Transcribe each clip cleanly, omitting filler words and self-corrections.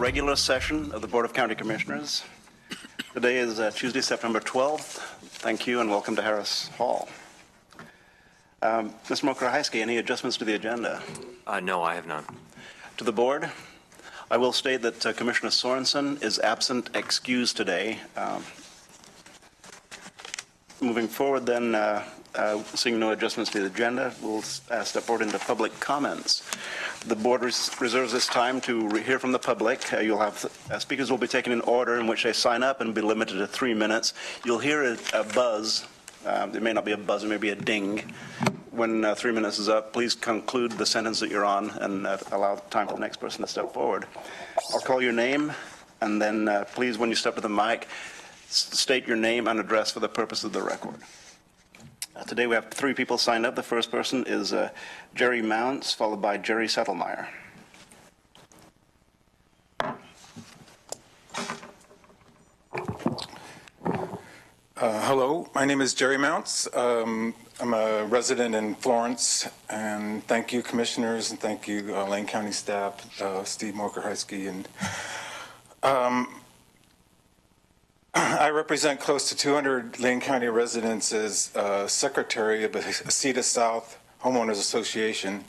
regular session of the Board of County Commissioners. Today is Tuesday, September 12th. Thank you and welcome to Harris Hall. Ms. Mokrahajski, any adjustments to the agenda? No, I have none. To the board, I will state that Commissioner Sorensen is absent, excused today. Moving forward then, seeing no adjustments to the agenda, we'll step forward into public comments. The board reserves this time to hear from the public. You'll have speakers will be taken in order in which they sign up and be limited to 3 minutes. You'll hear a buzz. It may not be a buzz, it may be a ding. When 3 minutes is up, please conclude the sentence that you're on and allow time for the next person to step forward. I'll call your name, and then please, when you step to the mic, state your name and address for the purpose of the record. Today we have 3 people signed up. The first person is Jerry Mounts, followed by Jerry Settlemeyer. Hello, my name is Jerry Mounts. I'm a resident in Florence, and thank you, commissioners, and thank you, Lane County staff, Steve Mokrahajski, and I represent close to 200 Lane County residents as secretary of the Cedar South Homeowners Association,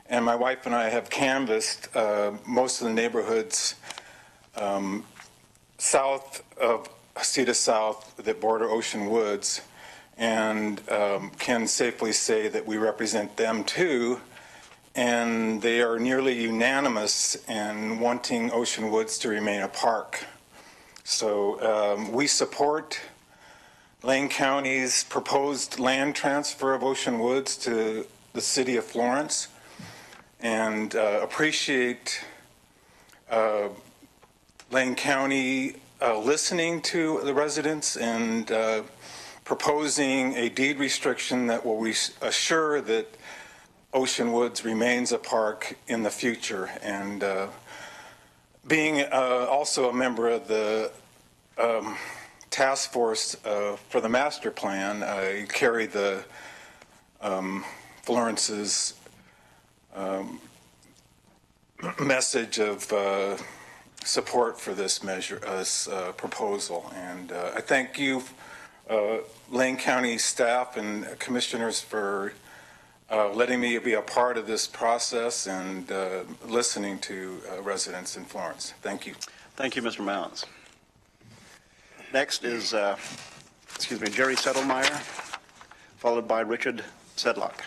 and my wife and I have canvassed most of the neighborhoods south of Cedar South that border Ocean Woods, and can safely say that we represent them too, and they are nearly unanimous in wanting Ocean Woods to remain a park. So we support Lane County's proposed land transfer of Ocean Woods to the city of Florence, and appreciate Lane County listening to the residents and proposing a deed restriction that will assure that Ocean Woods remains a park in the future. And being also a member of the task force for the master plan, I carry the Florence's message of support for this measure, this proposal. And I thank you, Lane County staff and commissioners, for letting me be a part of this process and listening to residents in Florence. Thank you. Thank you, Mr. Mounts. Next is, Jerry Settlemeyer, followed by Richard Sedlock.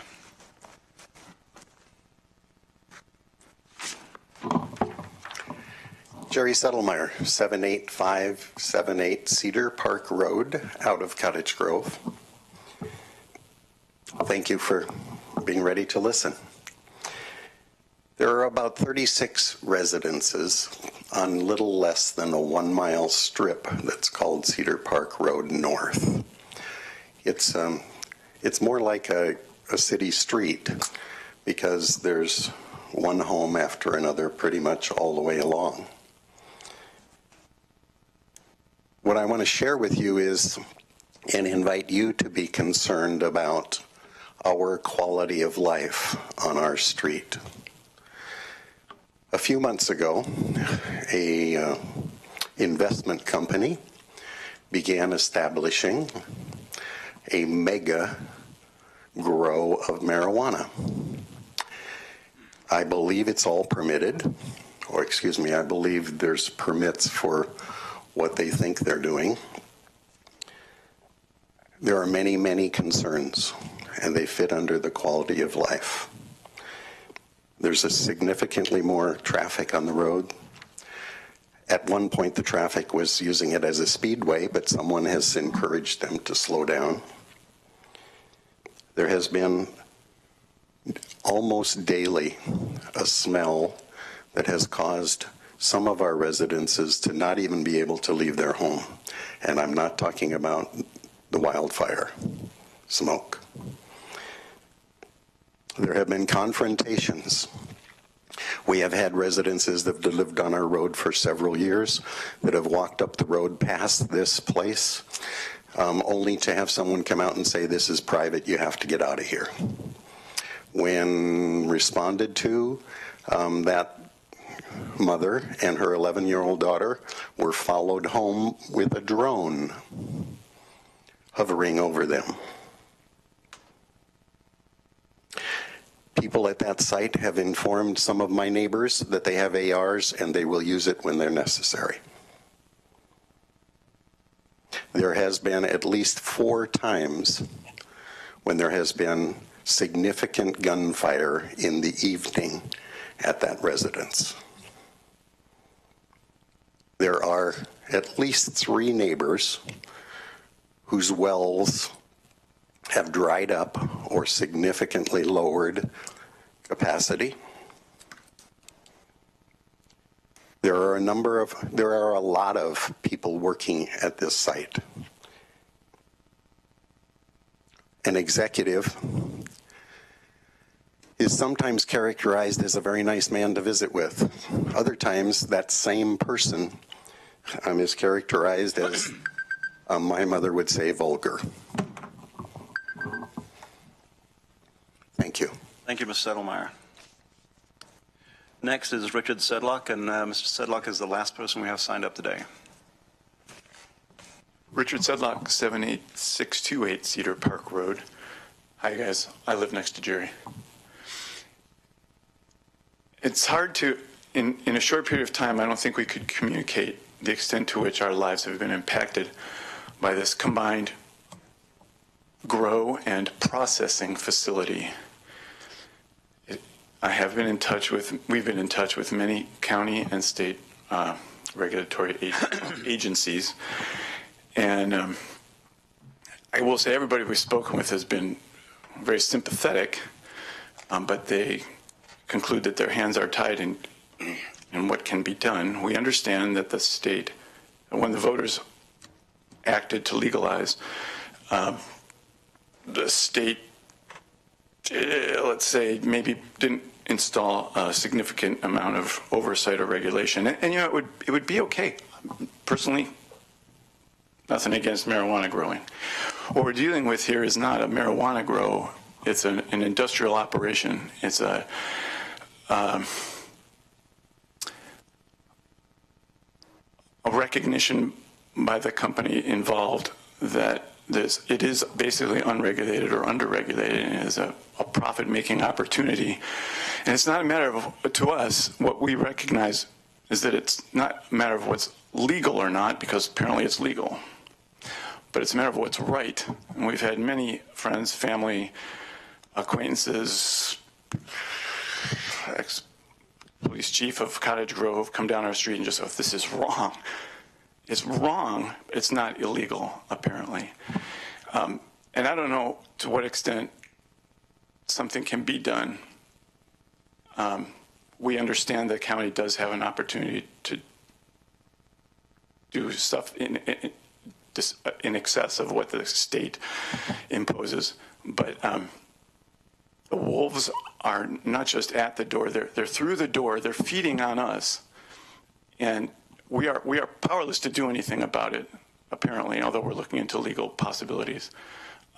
Jerry Settlemeyer, 78578 Cedar Park Road, out of Cottage Grove. Thank you for being ready to listen. There are about 36 residences on little less than a 1 mile strip that's called Cedar Park Road North. It's more like a city street because there's one home after another pretty much all the way along. What I want to share with you is, and invite you to be concerned about, our quality of life on our street. A few months ago, a investment company began establishing a mega grow of marijuana. I believe it's all permitted, or excuse me, I believe there's permits for what they think they're doing. There are many, many concerns, and they fit under the quality of life. There's a significantly more traffic on the road. At one point, the traffic was using it as a speedway, but someone has encouraged them to slow down. There has been almost daily a smell that has caused some of our residences to not even be able to leave their home. And I'm not talking about the wildfire smoke. There have been confrontations. We have had residences that have lived on our road for several years that have walked up the road past this place only to have someone come out and say, "This is private, you have to get out of here." When responded to, that mother and her 11-year-old daughter were followed home with a drone hovering over them. People at that site have informed some of my neighbors that they have ARs and they will use it when they're necessary. There has been at least 4 times when there has been significant gunfire in the evening at that residence. There are at least 3 neighbors whose wells have dried up or significantly lowered capacity. There are a lot of people working at this site. An executive is sometimes characterized as a very nice man to visit with. Other times, that same person is characterized as, my mother would say, vulgar. Thank you. Thank you, Mr. Settlemeyer. Next is Richard Sedlock, and Mr. Sedlock is the last person we have signed up today. Richard Sedlock, 78628 Cedar Park Road. Hi, guys. I live next to Jerry. It's hard to, in a short period of time, I don't think we could communicate the extent to which our lives have been impacted by this combined grow and processing facility. We've been in touch with many county and state regulatory agencies. And I will say everybody we've spoken with has been very sympathetic, but they conclude that their hands are tied in what can be done. We understand that the state, when the voters acted to legalize, the state, let's say, maybe didn't install a significant amount of oversight or regulation. And you know, it would be okay. Personally, nothing against marijuana growing. What we're dealing with here is not a marijuana grow. It's an industrial operation. It's a recognition by the company involved that it is basically unregulated or underregulated, and is a profit-making opportunity. And it's not a matter of, to us, what we recognize is that it's not a matter of what's legal or not, because apparently it's legal, but it's a matter of what's right. And we've had many friends, family, acquaintances, ex-police chief of Cottage Grove come down our street and just go, this is wrong. It's wrong, but it's not illegal, apparently. And I don't know to what extent something can be done. We understand the county does have an opportunity to do stuff in excess of what the state imposes. But the wolves are not just at the door, they're through the door, they're feeding on us. And we are powerless to do anything about it, apparently, although we're looking into legal possibilities.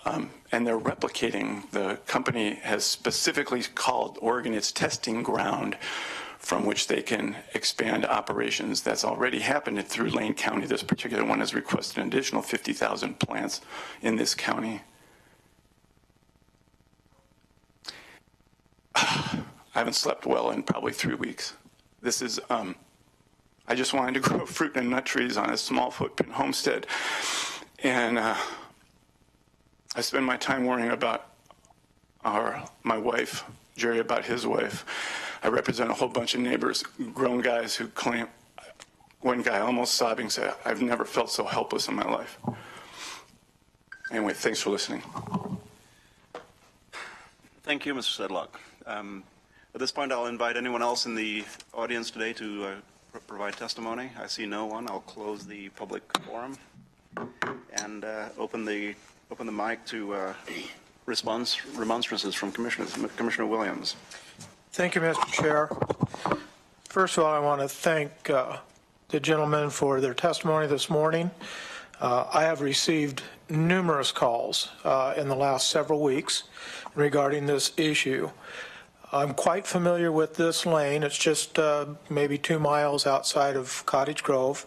And they're replicating. The company has specifically called Oregon its testing ground from which they can expand operations. That's already happened through Lane County. This particular one has requested an additional 50,000 plants in this county. I haven't slept well in probably 3 weeks. This is, I just wanted to grow fruit and nut trees on a small footprint homestead. And I spend my time worrying about my wife, Jerry, about his wife. I represent a whole bunch of neighbors, grown guys who claim, one guy almost sobbing said, I've never felt so helpless in my life. Anyway, thanks for listening. Thank you, Mr. Sedlock. At this point, I'll invite anyone else in the audience today to provide testimony. I see no one. I'll close the public forum and open the mic to remonstrances from Commissioner Williams. Thank you, Mr. Chair. First of all, I want to thank the gentlemen for their testimony this morning. I have received numerous calls in the last several weeks regarding this issue. I'm quite familiar with this lane. It's just maybe 2 miles outside of Cottage Grove.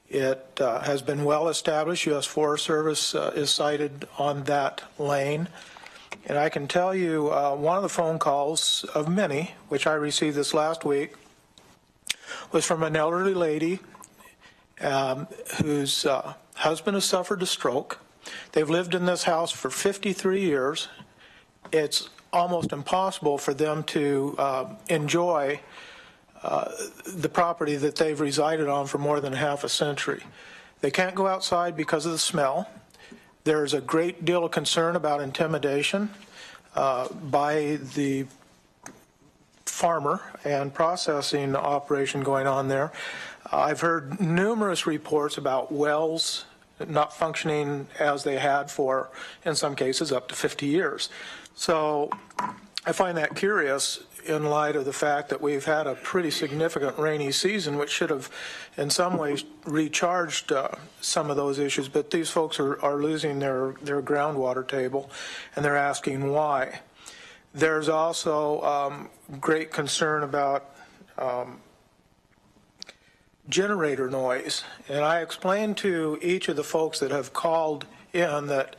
It has been well established. U.S. Forest Service is sited on that lane. And I can tell you one of the phone calls of many, which I received this last week, was from an elderly lady whose husband has suffered a stroke. They've lived in this house for 53 years. It's almost impossible for them to enjoy the property that they've resided on for more than half a century. They can't go outside because of the smell. There's a great deal of concern about intimidation by the farmer and processing operation going on there. I've heard numerous reports about wells not functioning as they had for, in some cases, up to 50 years. So I find that curious in light of the fact that we've had a pretty significant rainy season, which should have in some ways recharged some of those issues. But these folks are losing their groundwater table, and they're asking why. There's also great concern about generator noise. And I explained to each of the folks that have called in that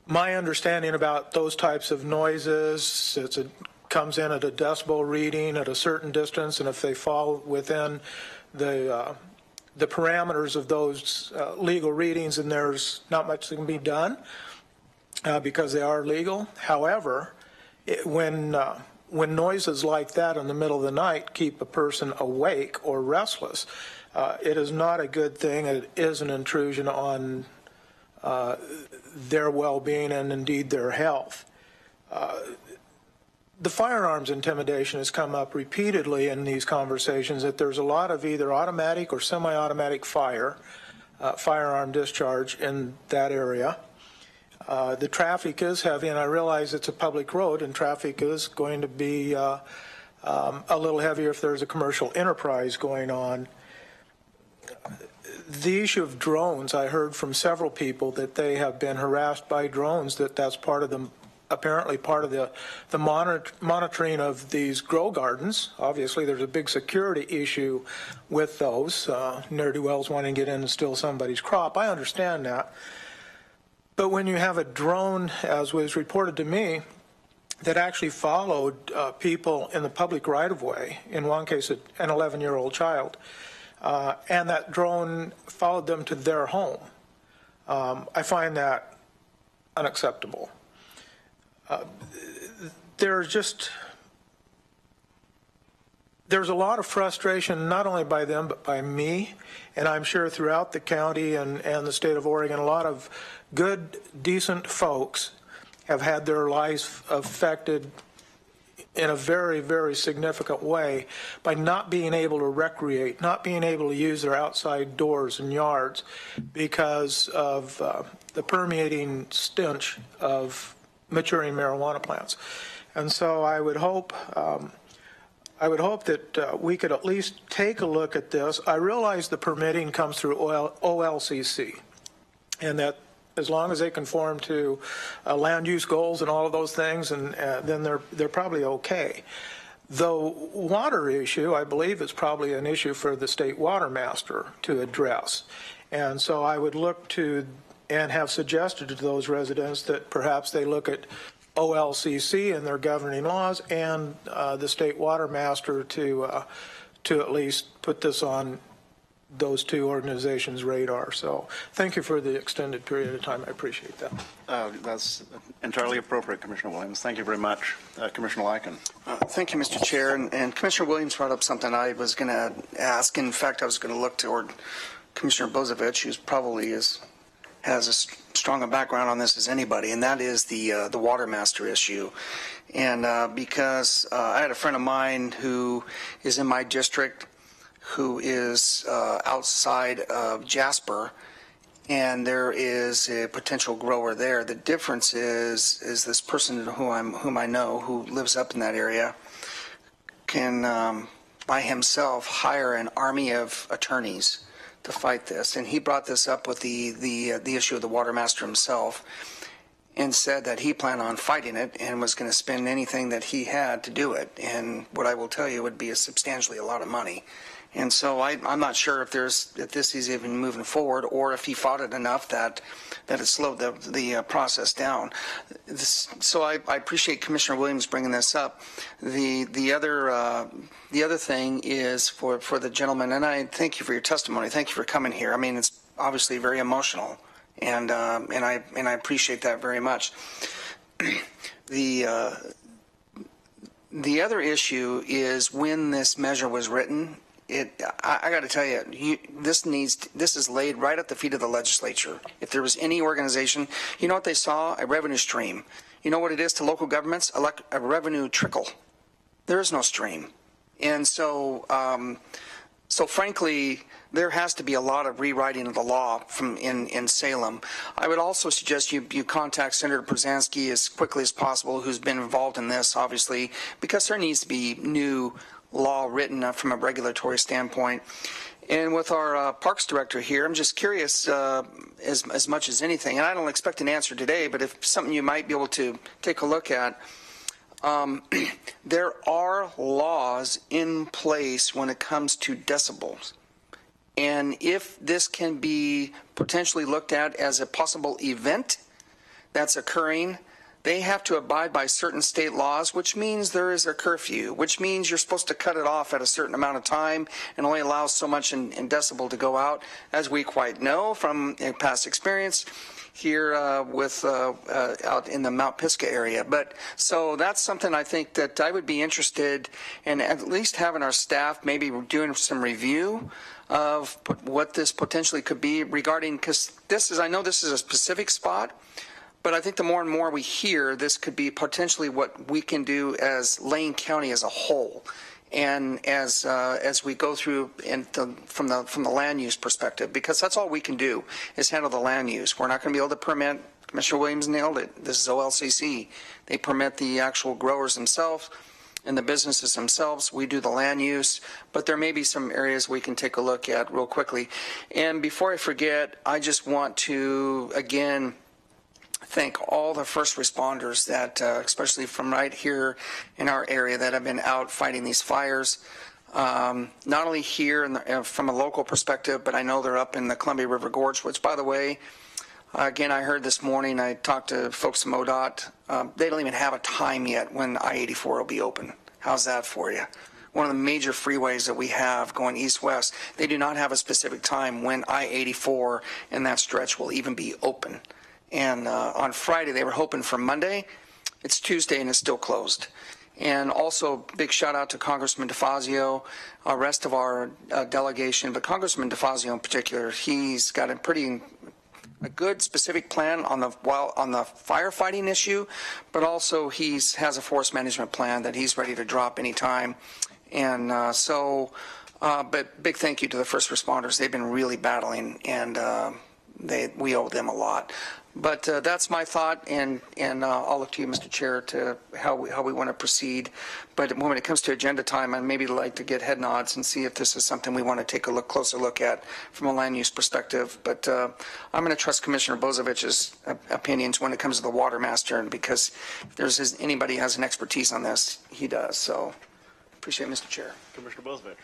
my understanding about those types of noises, it comes in at a decibel reading at a certain distance, and if they fall within the parameters of those legal readings, and there's not much that can be done because they are legal. However, when noises like that in the middle of the night keep a person awake or restless, it is not a good thing. It is an intrusion on their well-being and indeed their health. The firearms intimidation has come up repeatedly in these conversations, that there's a lot of either automatic or semi-automatic firearm discharge in that area. The traffic is heavy, and I realize it's a public road, and traffic is going to be a little heavier if there's a commercial enterprise going on. The issue of drones, I heard from several people that they have been harassed by drones, that's part of the, apparently part of the monitoring of these grow gardens. Obviously, there's a big security issue with those. Ne'er-do-wells wanting to get in and steal somebody's crop. I understand that. But when you have a drone, as was reported to me, that actually followed people in the public right-of-way, in one case an 11-year-old child, and that drone followed them to their home, I find that unacceptable. There's a lot of frustration, not only by them, but by me, and I'm sure throughout the county and the state of Oregon, a lot of good, decent folks have had their lives affected in a very, very significant way by not being able to recreate, not being able to use their outside doors and yards because of the permeating stench of maturing marijuana plants. And so I would hope that we could at least take a look at this. I realize the permitting comes through OLCC, and that as long as they conform to land use goals and all of those things, and then they're probably okay. The water issue, I believe, is probably an issue for the state water master to address. And so I would look to and have suggested to those residents that perhaps they look at OLCC and their governing laws and the state water master to at least put this on those two organizations' radar. So thank you for the extended period of time. I appreciate that. That's entirely appropriate, Commissioner Williams. Thank you very much. Commissioner Lycan. Thank you, Mr. Chair. And Commissioner Williams brought up something I was going to ask. In fact, I was going to look toward Commissioner Bozevich, who's probably has as strong a background on this as anybody, and that is the water master issue. And because I had a friend of mine who is in my district, who is outside of Jasper, and there is a potential grower there. The difference is this person whom I know, who lives up in that area, can by himself hire an army of attorneys to fight this. And he brought this up with the issue of the water master himself. and said that he planned on fighting it and was going to spend anything that he had to do it. And what I will tell you would be substantially a lot of money. And so I'm not sure if this is even moving forward, or if he fought it enough that it slowed the process down. So I appreciate Commissioner Williams bringing this up. The other thing is for the gentleman, and I thank you for your testimony. Thank you for coming here. I mean, it's obviously very emotional, and I appreciate that very much. The other issue is when this measure was written. I got to tell you, this is laid right at the feet of the legislature. If there was any organization, you know what they saw? A revenue stream. You know what it is to local governments? A revenue trickle. There is no stream. And so, frankly, there has to be a lot of rewriting of the law in Salem. I would also suggest you contact Senator Przansky as quickly as possible, who's been involved in this, obviously, because there needs to be new law written from a regulatory standpoint. And with our Parks Director here, I'm just curious as much as anything, and I don't expect an answer today, but if something you might be able to take a look at, there are laws in place when it comes to decibels. And if this can be potentially looked at as a possible event that's occurring, they have to abide by certain state laws, which means there is a curfew, which means you're supposed to cut it off at a certain amount of time and only allow so much in decibel to go out, as we quite know from past experience here out in the Mount Pisgah area. But so that's something I think that I would be interested in at least having our staff maybe doing some review of what this potentially could be regarding, because I know this is a specific spot, but I think the more and more we hear, this could be potentially what we can do as Lane County as a whole, and as we go through from the land use perspective, because that's all we can do is handle the land use. We're not going to be able to permit. Commissioner Williams nailed it. This is OLCC. They permit the actual growers themselves and the businesses themselves. We do the land use, but there may be some areas we can take a look at real quickly. And before I forget, I just want to again thank all the first responders that, especially from right here in our area, that have been out fighting these fires. Not only here from a local perspective, but I know they're up in the Columbia River Gorge, which, by the way, again, I heard this morning, I talked to folks from ODOT, they don't even have a time yet when I-84 will be open. How's that for you? One of the major freeways that we have going east-west, they do not have a specific time when I-84 and that stretch will even be open. And on Friday, they were hoping for Monday. It's Tuesday, and it's still closed. And also, big shout out to Congressman DeFazio, rest of our delegation, but Congressman DeFazio in particular, he's got a good specific plan on the firefighting issue, but also has a forest management plan that he's ready to drop anytime. And but big thank you to the first responders. They've been really battling, and we owe them a lot. But that's my thought, and I'll look to you, Mr. Chair, to how we want to proceed. But when it comes to agenda time, I'd maybe like to get head nods and see if this is something we want to take a closer look at from a land use perspective. But I'm going to trust Commissioner Bozovich's opinions when it comes to the water master, and because if anybody has an expertise on this, he does. So appreciate it, Mr. Chair. Commissioner Bozovich.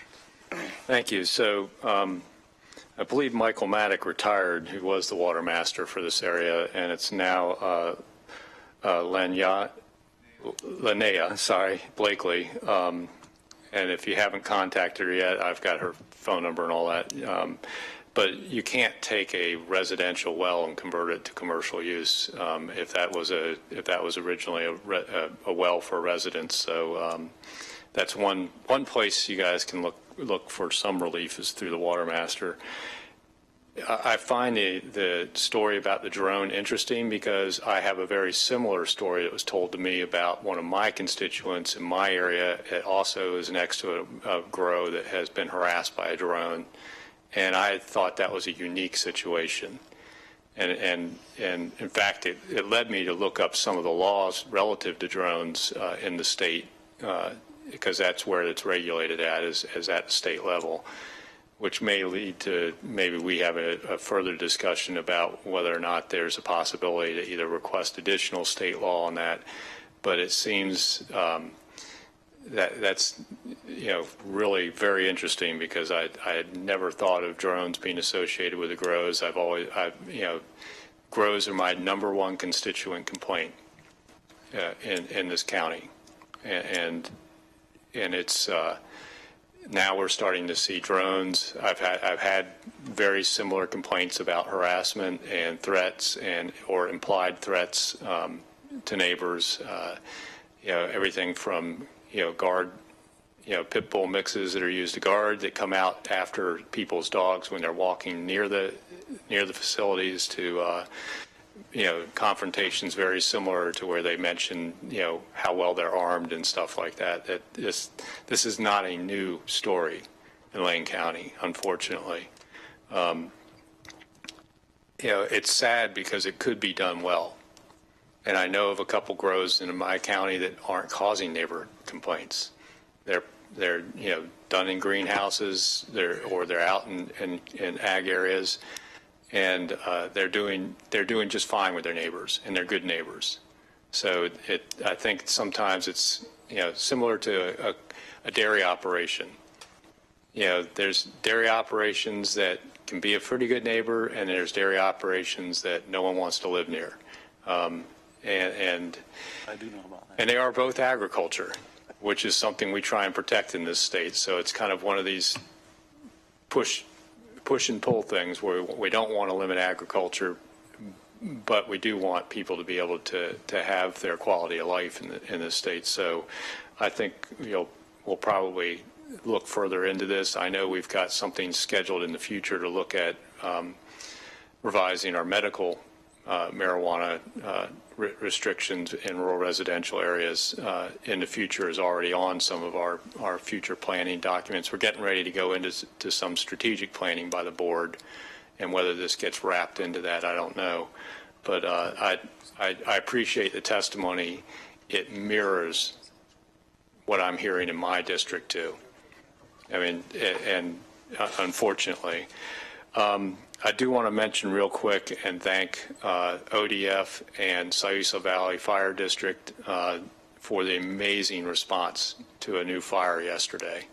Thank you. So I believe Michael Maddock retired, who was the water master for this area, and it's now Linnea Blakely. And if you haven't contacted her yet, I've got her phone number and all that. But you can't take a residential well and convert it to commercial use if that was originally a well for residents. So that's one place you guys can look for some relief is through the water master. I find the story about the drone interesting because I have a very similar story that was told to me about one of my constituents in my area. It also is next to a grow that has been harassed by a drone, and I thought that was a unique situation. And in fact, it led me to look up some of the laws relative to drones in the state because that's where it's regulated at is at the state level. which may lead to maybe we have a further discussion about whether or not there's a possibility to either request additional state law on that. But it seems that's really very interesting, because I had never thought of drones being associated with the grows. Grows are my number one constituent complaint in this county, and it's now we're starting to see drones. I've had very similar complaints about harassment and threats or implied threats to neighbors. Everything from guard, pit bull mixes that are used to guard that come out after people's dogs when they're walking near the facilities, to confrontations very similar to where they mention how well they're armed and stuff like that. That this is not a new story in Lane County, unfortunately. It's sad because it could be done well. And I know of a couple grows in my county that aren't causing neighbor complaints. They're done in greenhouses, they're out in ag areas, and they're doing just fine with their neighbors, and they're good neighbors. So I think sometimes it's similar to a dairy operation. There's dairy operations that can be a pretty good neighbor, and there's dairy operations that no one wants to live near. And I do know about that. And they are both agriculture, which is something we try and protect in this state. So it's kind of one of these push and pull things where we don't want to limit agriculture, but we do want people to be able to have their quality of life in this state. So I think we'll probably look further into this. I know we've got something scheduled in the future to look at revising our medical marijuana restrictions in rural residential areas in the future. Is already on some of our future planning documents. We're getting ready to go into some strategic planning by the board, and whether this gets wrapped into that, I don't know. But I appreciate the testimony. It mirrors what I'm hearing in my district too. I mean, and unfortunately. I do want to mention real quick and thank ODF and Siuslaw Valley Fire District for the amazing response to a new fire yesterday.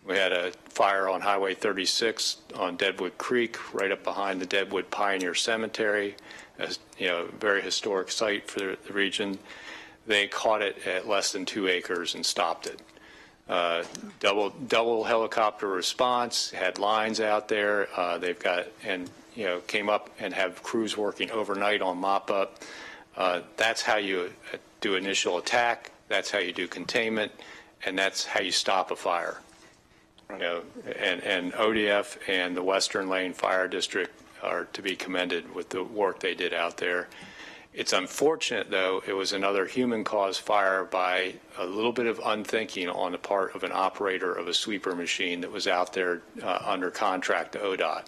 We had a fire on Highway 36 on Deadwood Creek, right up behind the Deadwood Pioneer Cemetery, a very historic site for the region. They caught it at less than 2 acres and stopped it. Double helicopter response, had lines out there. They've got, came up and have crews working overnight on mop up. That's how you do initial attack. That's how you do containment, and that's how you stop a fire. And ODF and the Western Lane Fire District are to be commended with the work they did out there. It's unfortunate, though, it was another human-caused fire by a little bit of unthinking on the part of an operator of a sweeper machine that was out there under contract to ODOT,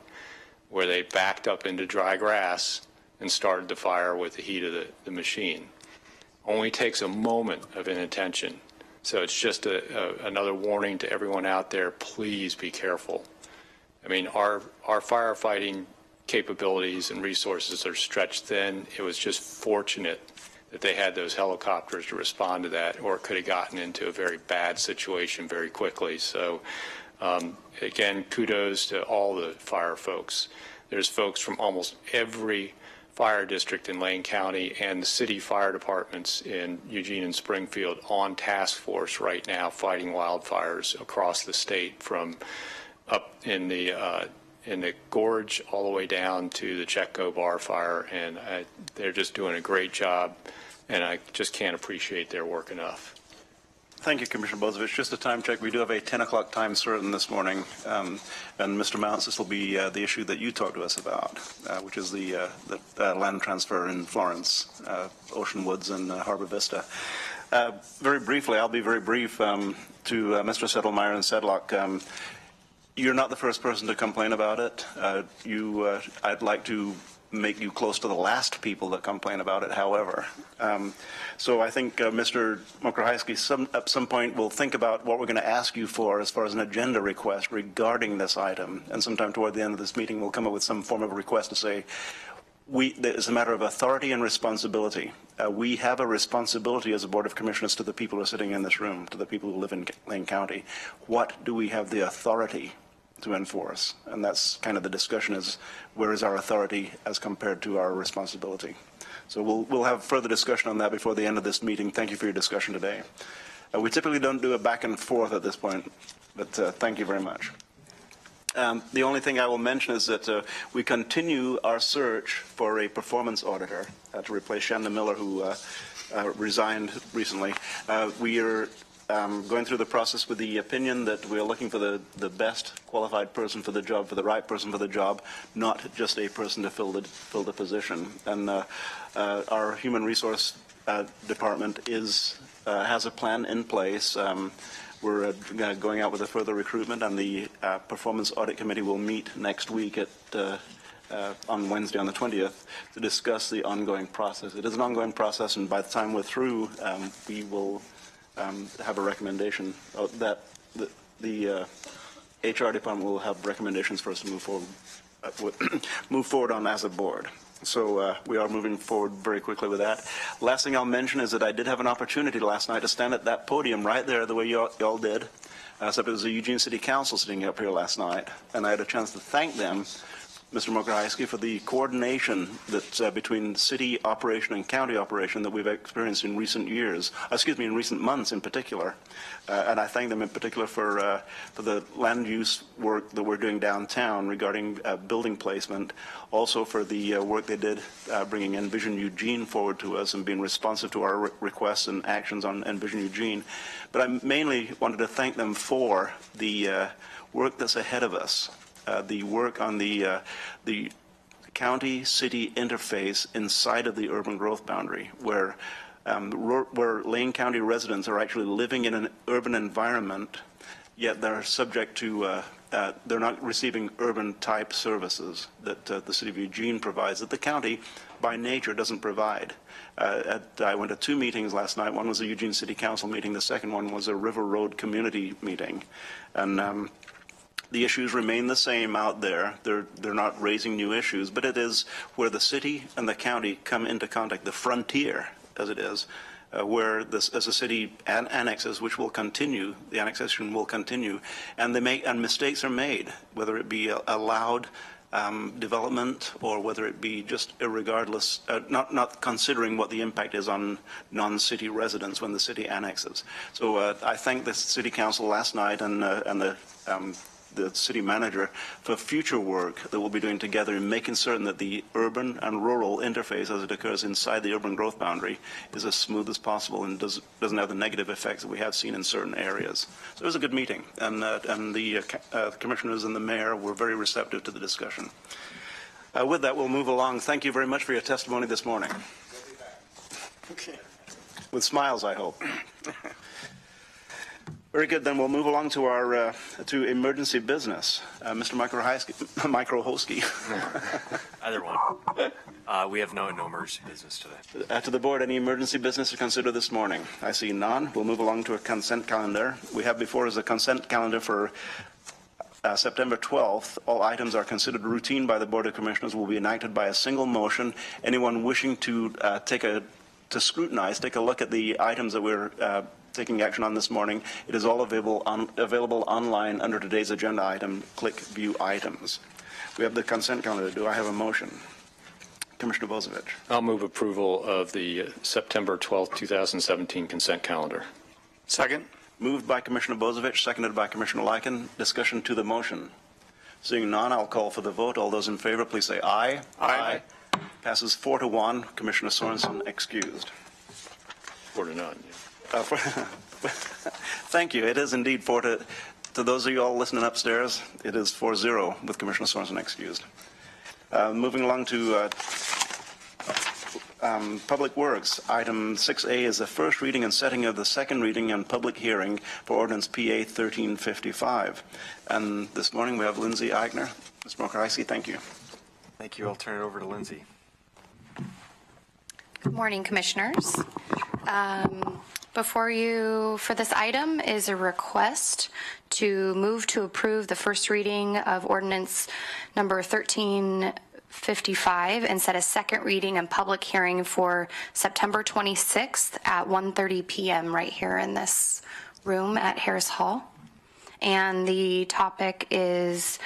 where they backed up into dry grass and started the fire with the heat of the machine. Only takes a moment of inattention. So it's just another warning to everyone out there, please be careful. I mean, our firefighting capabilities and resources are stretched thin. It was just fortunate that they had those helicopters to respond to that, or it could have gotten into a very bad situation very quickly. So again, kudos to all the fire folks. There's folks from almost every fire district in Lane County and the city fire departments in Eugene and Springfield on task force right now fighting wildfires across the state, from up in the gorge all the way down to the Chetco bar fire, and they're just doing a great job, and I just can't appreciate their work enough. Thank you, Commissioner Bozovich. Just a time check. We do have a 10 o'clock time certain this morning. And Mr. Mounts, this will be the issue that you talked to us about, which is the land transfer in Florence, Ocean Woods and Harbor Vista. Very briefly, I'll be very brief to Mr. Settlemyer and Sedlock. You're not the first person to complain about it. I'd like to make you close to the last people that complain about it, however. So I think Mr. Mokrohajski at some point will think about what we're going to ask you for as far as an agenda request regarding this item. And sometime toward the end of this meeting, we'll come up with some form of request to say, it's a matter of authority and responsibility. We have a responsibility as a Board of Commissioners to the people who are sitting in this room, to the people who live in Lane County. What do we have the authority to enforce? And that's kind of the discussion, is where is our authority as compared to our responsibility? So we'll have further discussion on that before the end of this meeting. Thank you for your discussion today. We typically don't do a back and forth at this point, but thank you very much. The only thing I will mention is that we continue our search for a performance auditor to replace Shanda Miller, who resigned recently. We are going through the process with the opinion that we are looking for the best qualified person for the job, for the right person for the job, not just a person to fill the position. And our human resource department has a plan in place. We're going out with a further recruitment, and the Performance Audit Committee will meet next week on Wednesday, on the 20th, to discuss the ongoing process. It is an ongoing process, and by the time we're through, we will have a recommendation that the HR department will have recommendations for us to move forward on as a board. So we are moving forward very quickly with that. Last thing I'll mention is that I did have an opportunity last night to stand at that podium right there the way y'all did. Except it was the Eugene City Council sitting up here last night, and I had a chance to thank them, Mr. Mokrohajski, for the coordination that's between city operation and county operation that we've experienced in recent years, in recent months in particular. And I thank them in particular for the land use work that we're doing downtown regarding building placement, also for the work they did bringing Envision Eugene forward to us and being responsive to our requests and actions on Envision Eugene. But I mainly wanted to thank them for the work that's ahead of us. The work on the county-city interface inside of the urban growth boundary, where Lane County residents are actually living in an urban environment, yet they're subject to, they're not receiving urban-type services that the city of Eugene provides, that the county, by nature, doesn't provide. I went to 2 meetings last night. One was a Eugene City Council meeting. The second one was a River Road community meeting. And the issues remain the same out there. They're not raising new issues, but it is where the city and the county come into contact, the frontier, as it is, where this, as a city annexes, which will continue, the annexation will continue, and mistakes are made, whether it be allowed development or whether it be just irregardless, not considering what the impact is on non-city residents when the city annexes. So I thank the city council last night and the city manager for future work that we'll be doing together in making certain that the urban and rural interface as it occurs inside the urban growth boundary is as smooth as possible and doesn't have the negative effects that we have seen in certain areas. So it was a good meeting, and the commissioners and the mayor were very receptive to the discussion. With that, we'll move along. Thank you very much for your testimony this morning. Okay. With smiles, I hope. Very good. Then we'll move along to our to emergency business. Mr. Mokrohajski. Either one. We have no emergency business today. To the board, any emergency business to consider this morning? I see none. We'll move along to a consent calendar. We have before us a consent calendar for September 12th. All items are considered routine by the Board of Commissioners, will be enacted by a single motion. Anyone wishing to scrutinize, take a look at the items that we're taking action on this morning, it is all available online under today's agenda item. Click View Items. We have the consent calendar. Do I have a motion? Commissioner Bozievich. I'll move approval of the September 12th, 2017 consent calendar. Second. Moved by Commissioner Bozievich, seconded by Commissioner Lycan. Discussion to the motion. Seeing none, I'll call for the vote. All those in favor, please say aye. Aye. Passes 4-1. Commissioner Sorensen excused. 4-0. Yeah. Thank you. It is indeed 4-0. To those of you all listening upstairs, it is 4-0 with Commissioner Sorensen excused. Moving along to Public Works. Item 6A is the first reading and setting of the second reading and public hearing for Ordinance PA 1355. And this morning we have Lindsay Eigner. Ms. Mokrohajski, thank you. Thank you. I'll turn it over to Lindsay. Good morning, Commissioners. Before you, for this item, is a request to move to approve the first reading of ordinance number 1355 and set a second reading and public hearing for September 26th at 1:30 p.m. right here in this room at Harris Hall. And the topic is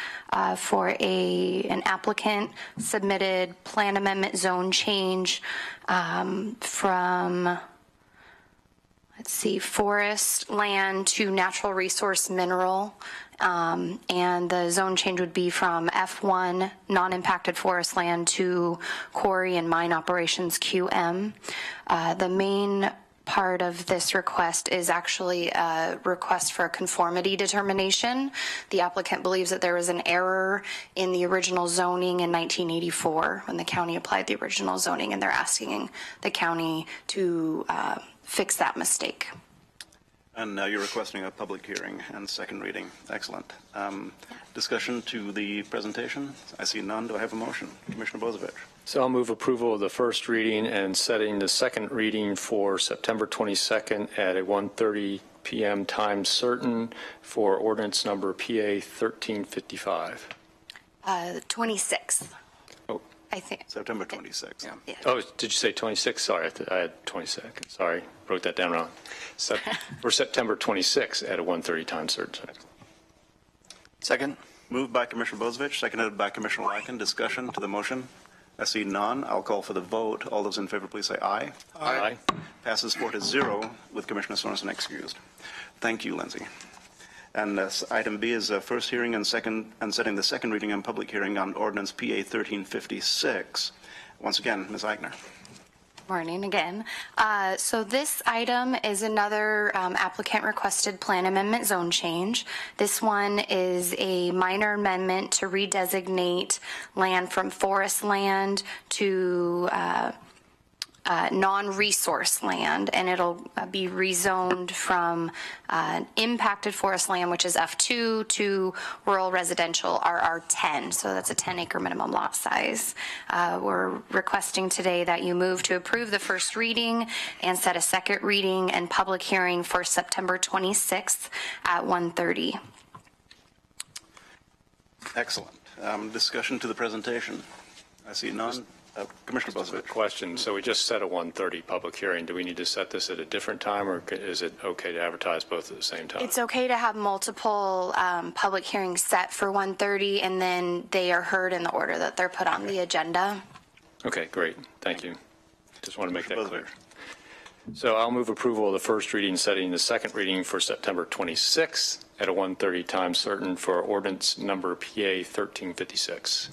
for an applicant submitted plan amendment zone change from, let's see, forest land to natural resource mineral. And the zone change would be from F1, non-impacted forest land, to quarry and mine operations QM. The main part of this request is actually a request for a conformity determination. The applicant believes that there was an error in the original zoning in 1984 when the county applied the original zoning, and they're asking the county to fix that mistake. And now you're requesting a public hearing and second reading. Excellent. Discussion to the presentation? I see none. Do I have a motion? Commissioner Bozievich. So I'll move approval of the first reading and setting the second reading for September 22nd at a 1:30 p.m. time certain for ordinance number PA 1355. 26th. Oh. I think. September 26th. Yeah. Oh, did you say 26? Sorry, I had 22nd. Sorry, wrote that down wrong. For September 26th at a 1:30 time certain. Second? Moved by Commissioner Bozievich, seconded by Commissioner Lycan. Discussion to the motion? I see none. I'll call for the vote. All those in favor, please say aye. Aye. Passes 4-0 with Commissioner Sorensen excused. Thank you, Lindsay. And item B is first hearing and setting the second reading and public hearing on ordinance PA 1356. Once again, Ms. Eichner. Morning again. So this item is another applicant requested plan amendment zone change. This one is a minor amendment to redesignate land from forest land to non-resource land, and it'll be rezoned from impacted forest land, which is F2, to rural residential RR10. So that's a 10-acre minimum lot size. We're requesting today that you move to approve the first reading and set a second reading and public hearing for September 26th at 1:30. Excellent. Discussion to the presentation? I see none. Commissioner Bozievich. Question. So we just set a 1:30 public hearing. Do we need to set this at a different time, or is it okay to advertise both at the same time? It's okay to have multiple public hearings set for 1:30, and then they are heard in the order that they're put on the agenda. Okay, great. Thank you. Just want to make that Commissioner clear. So I'll move approval of the first reading, setting the second reading for September 26th at a 1:30 time certain for ordinance number PA 1356.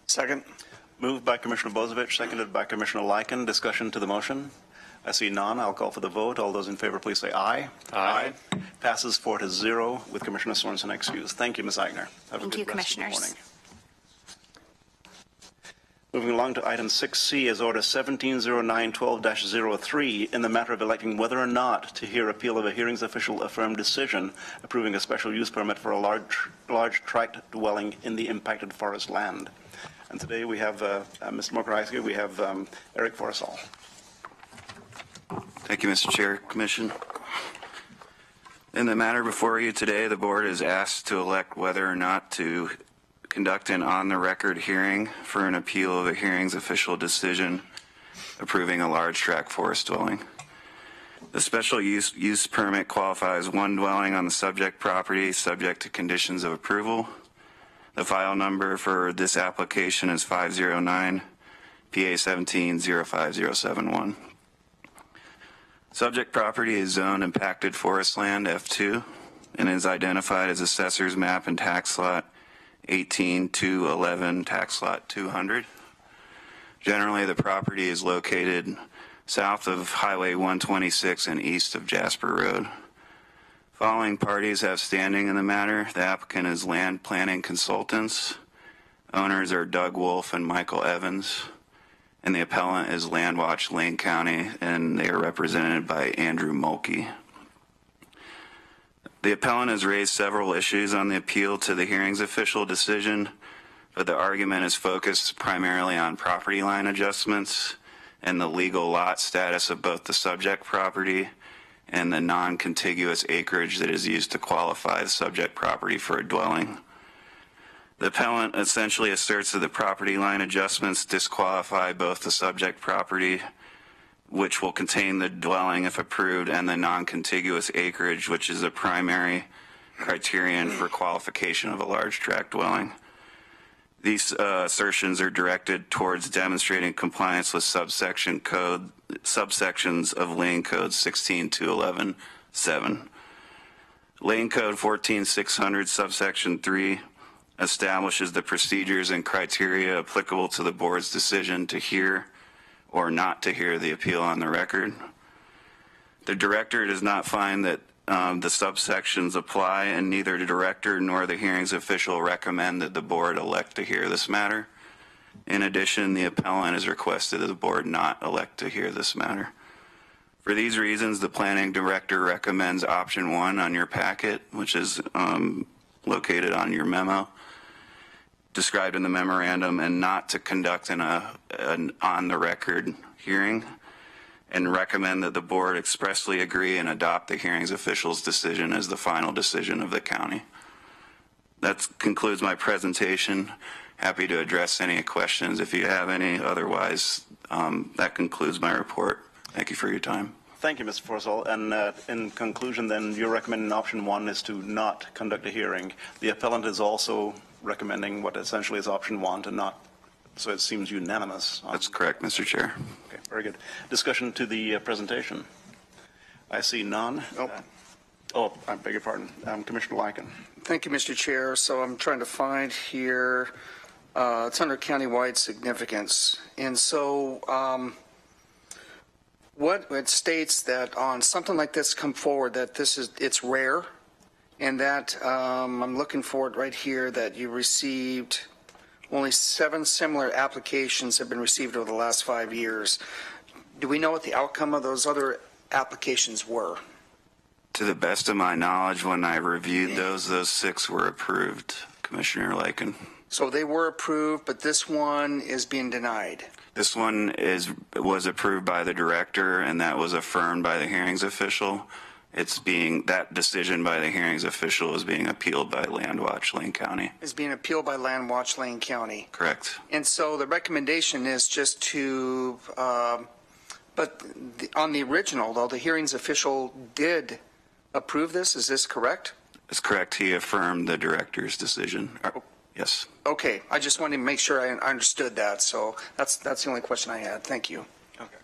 Second? Moved by Commissioner Bozievich, seconded by Commissioner Lycan. Discussion to the motion? I see none. I'll call for the vote. All those in favor, please say aye. Aye. Passes 4-0 with Commissioner Sorensen excused. Thank you, Ms. Eichner. Have a Thank good you, rest of the Commissioners. morning. Moving along to item 6C is order 170912-03 in the matter of electing whether or not to hear appeal of a hearings official affirmed decision approving a special use permit for a large tract dwelling in the impacted forest land. And today we have, Mr. Mokrajski, we have Eric Forrestal. Thank you, Mr. Chair, Commission. In the matter before you today, the board is asked to elect whether or not to conduct an on-the-record hearing for an appeal of a hearings official decision approving a large tract forest dwelling. The special use permit qualifies one dwelling on the subject property subject to conditions of approval. The file number for this application is 509 PA 17-05071. Subject property is zoned impacted forest land F2 and is identified as Assessor's Map and Tax Lot 18-211, Tax Lot 200. Generally, the property is located south of Highway 126 and east of Jasper Road. Following parties have standing in the matter. The applicant is Land Planning Consultants. Owners are Doug Wolf and Michael Evans. And the appellant is Landwatch Lane County, and they are represented by Andrew Mulkey. The appellant has raised several issues on the appeal to the hearings official decision, but the argument is focused primarily on property line adjustments and the legal lot status of both the subject property and the non-contiguous acreage that is used to qualify the subject property for a dwelling. The appellant essentially asserts that the property line adjustments disqualify both the subject property, which will contain the dwelling if approved, and the non-contiguous acreage, which is a primary criterion for qualification of a large tract dwelling. These assertions are directed towards demonstrating compliance with subsections of Lane Code 16.211.7. Lane Code 14600 subsection 3 establishes the procedures and criteria applicable to the board's decision to hear or not to hear the appeal on the record. The director does not find that the subsections apply, and neither the director nor the hearings official recommend that the board elect to hear this matter. In addition, the appellant has requested that the board not elect to hear this matter. For these reasons, the planning director recommends option 1 on your packet, which is located on your memo, described in the memorandum, and not to conduct an on-the-record hearing, and recommend that the board expressly agree and adopt the hearings official's decision as the final decision of the county. That concludes my presentation. Happy to address any questions if you have any. Otherwise, that concludes my report. Thank you for your time. Thank you, Mr. Forrestal. And in conclusion, then, you're recommending option 1 is to not conduct a hearing. The appellant is also recommending what essentially is option 1 to not. So it seems unanimous. That's correct, Mr. Chair. Okay, very good. Discussion to the presentation. I see none. Oh, I beg your pardon. Commissioner Lycan. Thank you, Mr. Chair. So I'm trying to find here, it's under countywide significance. And so what it states that on something like this come forward, that it's rare, and that I'm looking for it right here, that you received only 7 similar applications have been received over the last 5 years. Do we know what the outcome of those other applications were? To the best of my knowledge, when I reviewed those 6 were approved, Commissioner Lycan. So they were approved, but this one is being denied. This one was approved by the director, and that was affirmed by the hearings official. That decision by the hearings official is being appealed by Landwatch Lane County. Is being appealed by Landwatch Lane County. Correct. And so the recommendation is just to, but on the original, though, the hearings official did approve this. Is this correct? That's correct. He affirmed the director's decision. Yes. Okay. I just wanted to make sure I understood that. So that's the only question I had. Thank you. Okay.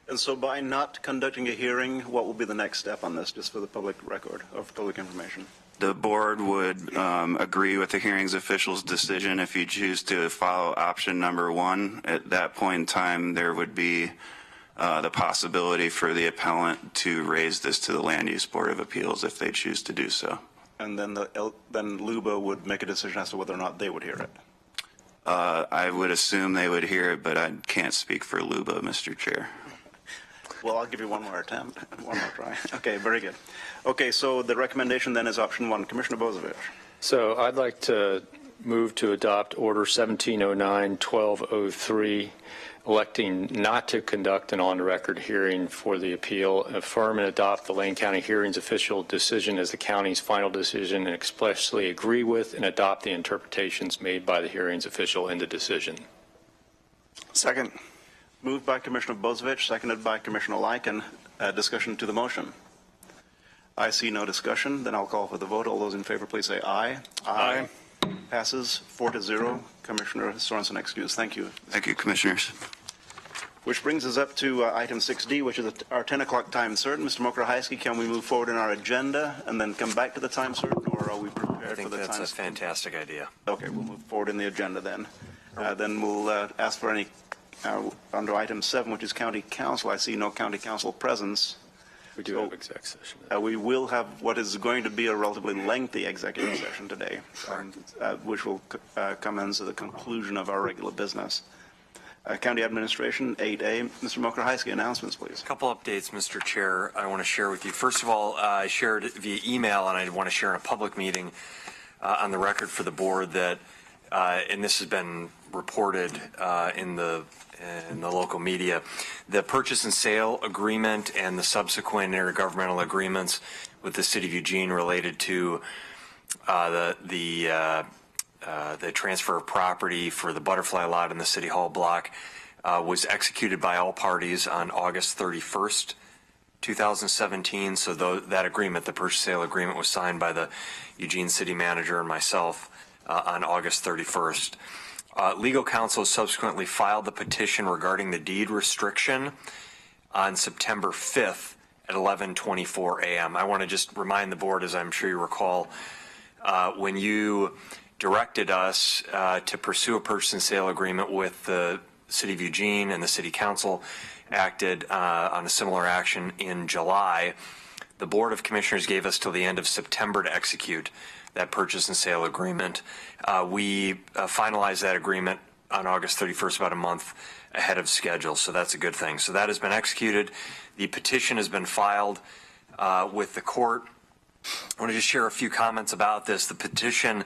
And so by not conducting a hearing, what will be the next step on this, just for the public record or for public information? The board would agree with the hearings official's decision if you choose to follow option number 1. At that point in time, there would be the possibility for the appellant to raise this to the Land Use Board of Appeals if they choose to do so. And then then LUBA would make a decision as to whether or not they would hear it. I would assume they would hear it, but I can't speak for LUBA, Mr. Chair. Well, I'll give you one more attempt, one more try. Okay, very good. Okay, so the recommendation then is option 1. Commissioner Bozevich. So I'd like to move to adopt Order 1709-1203, electing not to conduct an on-record hearing for the appeal, affirm and adopt the Lane County hearings official decision as the county's final decision, and expressly agree with and adopt the interpretations made by the hearings official in the decision. Second. Moved by Commissioner Bozevich, seconded by Commissioner Lycan. Discussion to the motion. I see no discussion. Then I'll call for the vote. All those in favor, please say aye. Aye. Passes 4-0. Commissioner Sorensen excused. Thank you. Thank you, Commissioners. Which brings us up to item 6D, which is our 10 o'clock time certain. Mr. Mokrahajski, can we move forward in our agenda and then come back to the time certain, or are we prepared for the time? I think that's a fantastic idea. Okay, we'll move forward in the agenda then. Then we'll ask for any, under item 7, which is county council. I see no county council presence. We do have exec session. We will have what is going to be a relatively lengthy executive session today, which will commence at the conclusion of our regular business. County Administration, 8A. Mr. Mokrahajski, announcements, please. A couple updates, Mr. Chair, I want to share with you. First of all, I shared via email, and I want to share in a public meeting on the record for the board that and this has been reported in the local media, the purchase and sale agreement and the subsequent intergovernmental agreements with the city of Eugene related to the transfer of property for the Butterfly Lot in the City Hall block was executed by all parties on August 31st, 2017. So that agreement, the purchase sale agreement, was signed by the Eugene city manager and myself on August 31st. Legal counsel subsequently filed the petition regarding the deed restriction on September 5th at 11:24 a.m. I want to just remind the board, as I'm sure you recall, when you directed us to pursue a purchase and sale agreement with the City of Eugene, and the City Council acted on a similar action in July, the Board of Commissioners gave us till the end of September to execute that purchase and sale agreement. We finalized that agreement on August 31st, about a month ahead of schedule, so that's a good thing. So that has been executed. The petition has been filed with the court. I want to just share a few comments about this. The petition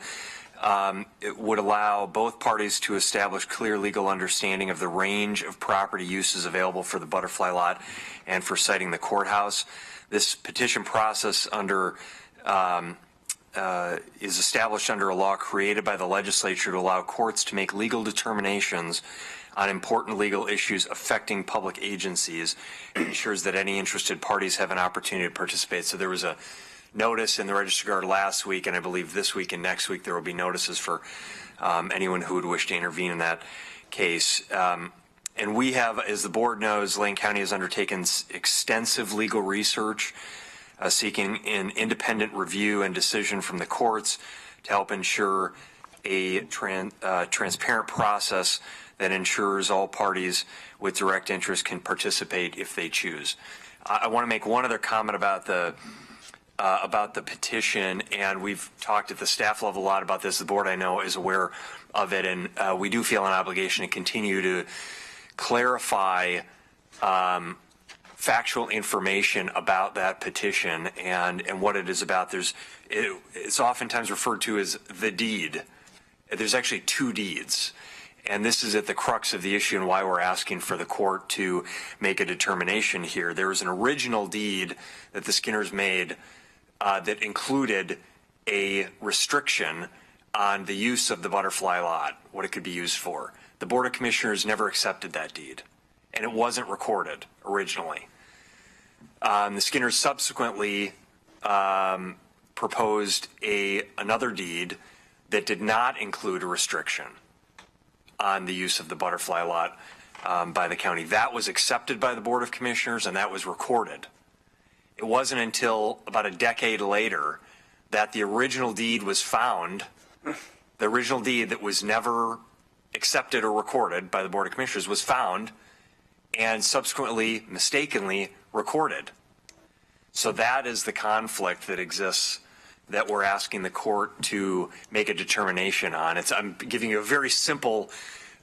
it would allow both parties to establish clear legal understanding of the range of property uses available for the Butterfly Lot and for siting the courthouse. This petition process is established under a law created by the legislature to allow courts to make legal determinations on important legal issues affecting public agencies. It ensures that any interested parties have an opportunity to participate. So there was a notice in the Register Guard last week, and I believe this week and next week there will be notices for anyone who would wish to intervene in that case. And we have, as the board knows, Lane County has undertaken extensive legal research seeking an independent review and decision from the courts to help ensure a transparent process that ensures all parties with direct interest can participate if they choose. I want to make one other comment about the petition, and we've talked at the staff level a lot about this. The board, I know, is aware of it, and we do feel an obligation to continue to clarify factual information about that petition and what it is about. It's oftentimes referred to as the deed. There's actually two deeds, and this is at the crux of the issue and why we're asking for the court to make a determination here. There was an original deed that the Skinners made that included a restriction on the use of the Butterfly Lot, what it could be used for. The Board of Commissioners never accepted that deed, and it wasn't recorded originally. The Skinners subsequently proposed another deed that did not include a restriction on the use of the Butterfly Lot by the county. That was accepted by the Board of Commissioners, and that was recorded. It wasn't until about a decade later that the original deed was found, the original deed that was never accepted or recorded by the Board of Commissioners was found and subsequently mistakenly recorded. So that is the conflict that exists that we're asking the court to make a determination on. I'm giving you a very simple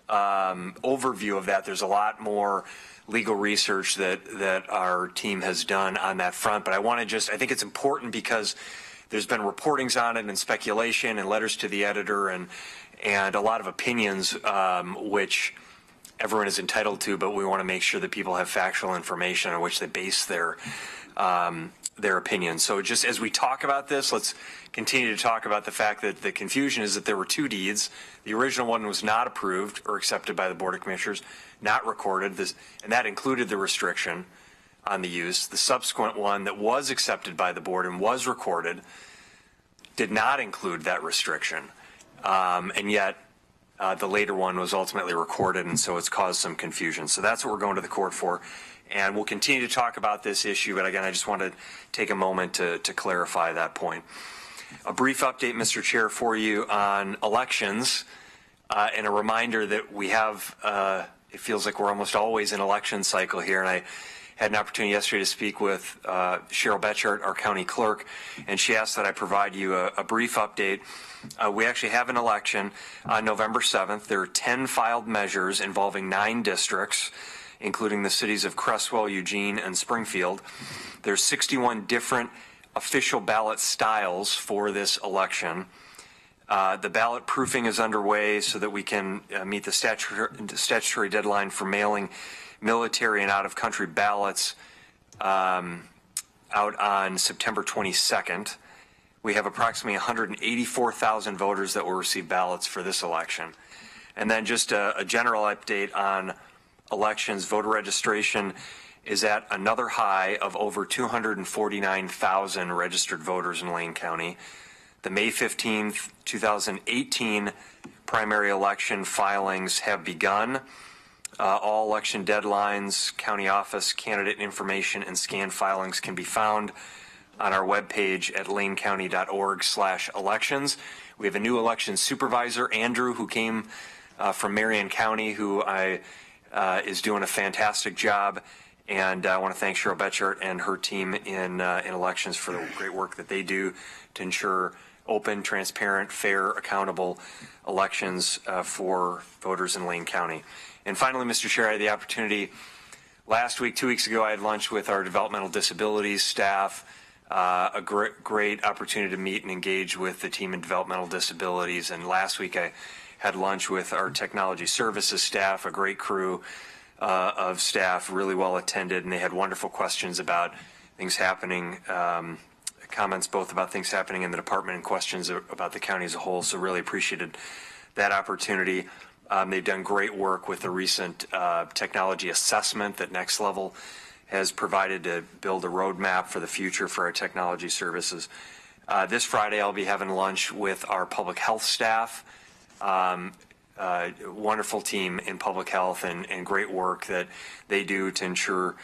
overview of that. There's a lot more legal research that our team has done on that front, but I think it's important because there's been reportings on it and speculation and letters to the editor and a lot of opinions, which everyone is entitled to, but we want to make sure that people have factual information on which they base their opinions. So just as we talk about this, let's continue to talk about the fact that the confusion is that there were two deeds. The original one was not approved or accepted by the Board of Commissioners, not recorded, and that included the restriction on the use. The subsequent one that was accepted by the board and was recorded did not include that restriction, and yet the later one was ultimately recorded, and so it's caused some confusion. So that's what we're going to the court for. And we'll continue to talk about this issue, but again, I just want to take a moment to clarify that point. A brief update, Mr. Chair, for you on elections, and a reminder that we have, it feels like we're almost always in election cycle here, and I had an opportunity yesterday to speak with Cheryl Betchart, our county clerk, and she asked that I provide you a brief update. We actually have an election on November 7th. There are 10 filed measures involving 9 districts, including the cities of Cresswell, Eugene, and Springfield. There's 61 different official ballot styles for this election. The ballot proofing is underway so that we can meet the statutory deadline for mailing military and out-of-country ballots out on September 22nd. We have approximately 184,000 voters that will receive ballots for this election. And then just a general update on elections. Voter registration is at another high of over 249,000 registered voters in Lane County. The May 15th, 2018 primary election filings have begun. All election deadlines, county office, candidate information, and scanned filings can be found on our webpage at lanecounty.org/elections. We have a new election supervisor, Andrew, who came from Marion County, who is doing a fantastic job. And I want to thank Cheryl Betchert and her team in elections for the great work that they do to ensure open, transparent, fair, accountable elections for voters in Lane County. And finally, Mr. Chair, I had the opportunity last week, 2 weeks ago, I had lunch with our developmental disabilities staff, a great opportunity to meet and engage with the team in developmental disabilities. And last week I had lunch with our technology services staff, a great crew of staff, really well attended, and they had wonderful questions about things happening, comments both about things happening in the department and questions about the county as a whole. So really appreciated that opportunity. They've done great work with the recent technology assessment that Next Level has provided to build a roadmap for the future for our technology services. This Friday, I'll be having lunch with our public health staff. Wonderful team in public health and great work that they do to ensure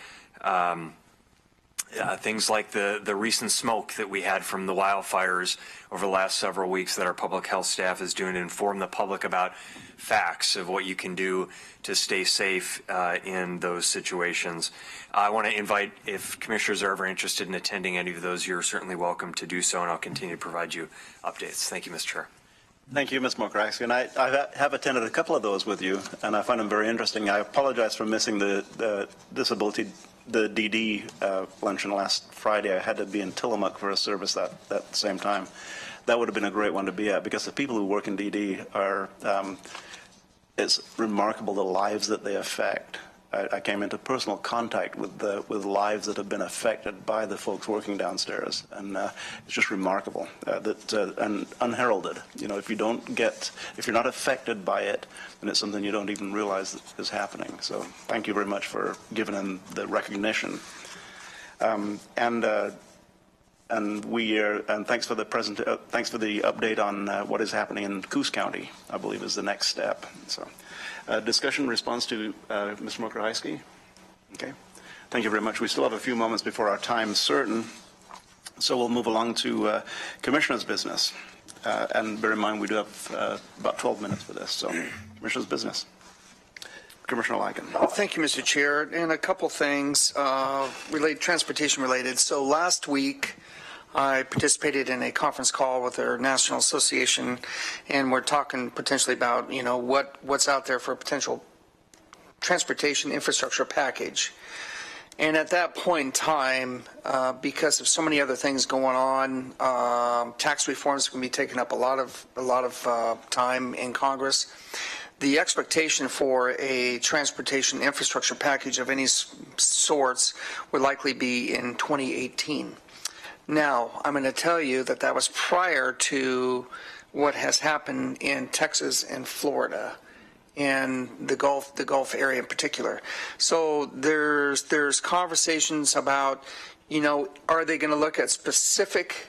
things like the recent smoke that we had from the wildfires over the last several weeks that our public health staff is doing to inform the public about facts of what you can do to stay safe in those situations. I want to invite, if commissioners are ever interested in attending any of those, you're certainly welcome to do so, and I'll continue to provide you updates. Thank you, Mr. Chair. Thank you, Ms. Mokraski. And I have attended a couple of those with you, and I find them very interesting. I apologize for missing the DD luncheon last Friday. I had to be in Tillamook for a service that same time. That would have been a great one to be at, because the people who work in DD are, it's remarkable the lives that they affect. I came into personal contact with lives that have been affected by the folks working downstairs, and it's just remarkable and unheralded. You know, if you're not affected by it, then it's something you don't even realize is happening. So thank you very much for giving them the recognition. And thanks for the thanks for the update on what is happening in Coos County, I believe is the next step. So. Discussion response to Mr. Mokraski? Okay. Thank you very much. We still have a few moments before our time is certain, so we'll move along to Commissioner's business. And bear in mind, we do have about 12 minutes for this, so Commissioner's business. Commissioner Lycan. Thank you, Mr. Chair. And a couple things transportation related. So last week, I participated in a conference call with our national association, and we're talking potentially about, you know, what's out there for a potential transportation infrastructure package. And at that point in time, because of so many other things going on, tax reforms can be taking up a lot of time in Congress. The expectation for a transportation infrastructure package of any sorts would likely be in 2018. Now, I'm going to tell you that was prior to what has happened in Texas and Florida and the Gulf area in particular. So there's conversations about, you know, are they going to look at specific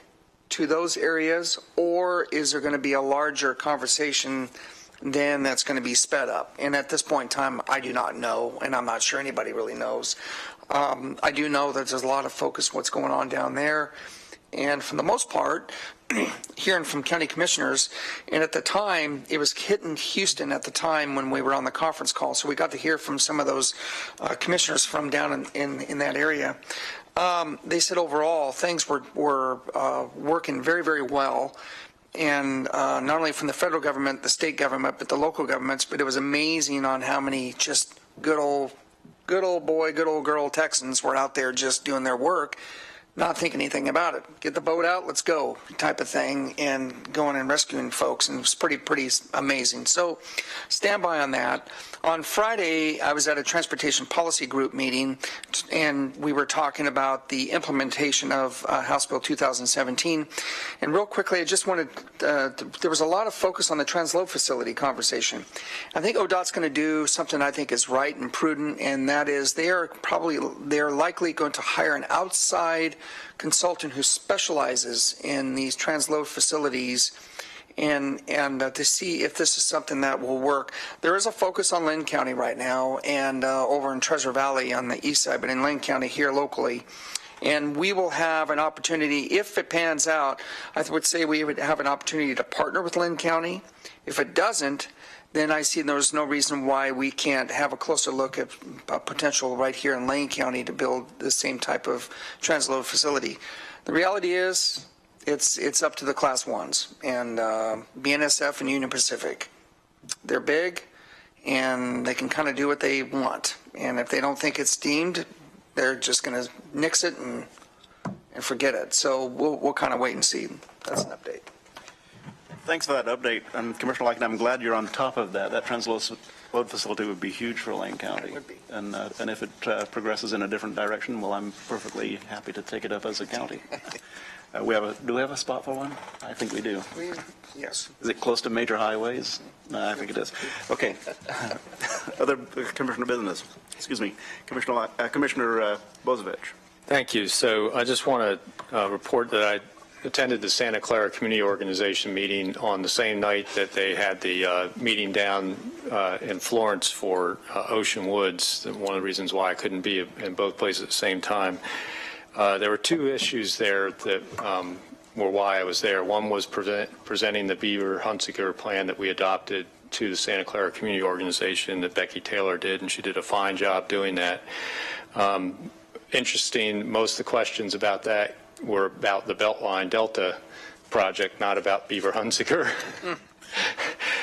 to those areas, or is there going to be a larger conversation then that's going to be sped up? And at this point in time, I do not know, and I'm not sure anybody really knows. I do know that there's a lot of focus on what's going on down there. And for the most part, hearing from county commissioners, and at the time, it was hitting Houston at the time when we were on the conference call. So we got to hear from some of those commissioners from down in that area. They said overall, things were working very, very well. And not only from the federal government, the state government, but the local governments. But it was amazing on how many just good old boy, good old girl Texans were out there just doing their work not think anything about it. Get the boat out, let's go, type of thing, and going and rescuing folks, and it was pretty amazing. So stand by on that. On Friday, I was at a transportation policy group meeting, and we were talking about the implementation of House Bill 2017. And real quickly, I just wanted, there was a lot of focus on the transload facility conversation. I think ODOT's going to do something I think is right and prudent, and that is they're likely going to hire an outside consultant who specializes in these transload facilities and to see if this is something that will work. There is a focus on Lynn County right now and over in Treasure Valley on the east side, but in Lynn County here locally. And we will have an opportunity, if it pans out, I would say we would have an opportunity to partner with Lynn County. If it doesn't, then I see there's no reason why we can't have a closer look at potential right here in Lane County to build the same type of transload facility. The reality is it's up to the Class 1s and BNSF and Union Pacific. They're big and they can kind of do what they want. And if they don't think it's deemed, they're just going to nix it and forget it. So we'll kind of wait and see. That's an update. Thanks for that update. And Commissioner Lyken, I'm glad you're on top of that. That transload facility would be huge for Lane County. It would be. And if it progresses in a different direction, well, I'm perfectly happy to take it up as a county. Do we have a spot for one? I think we do. Yes. Is it close to major highways? No, I think it is. Okay. Other commissioner business. Excuse me. Commissioner Bozevich. Thank you. So I just want to report that I attended the Santa Clara Community Organization meeting on the same night that they had the meeting down in Florence for Ocean Woods. One of the reasons why I couldn't be in both places at the same time. There were two issues there that were why I was there. One was presenting the Beaver Hunsaker plan that we adopted to the Santa Clara Community Organization that Becky Taylor did, and she did a fine job doing that. Interesting, most of the questions about that were about the Beltline Delta project, not about Beaver Hunsaker.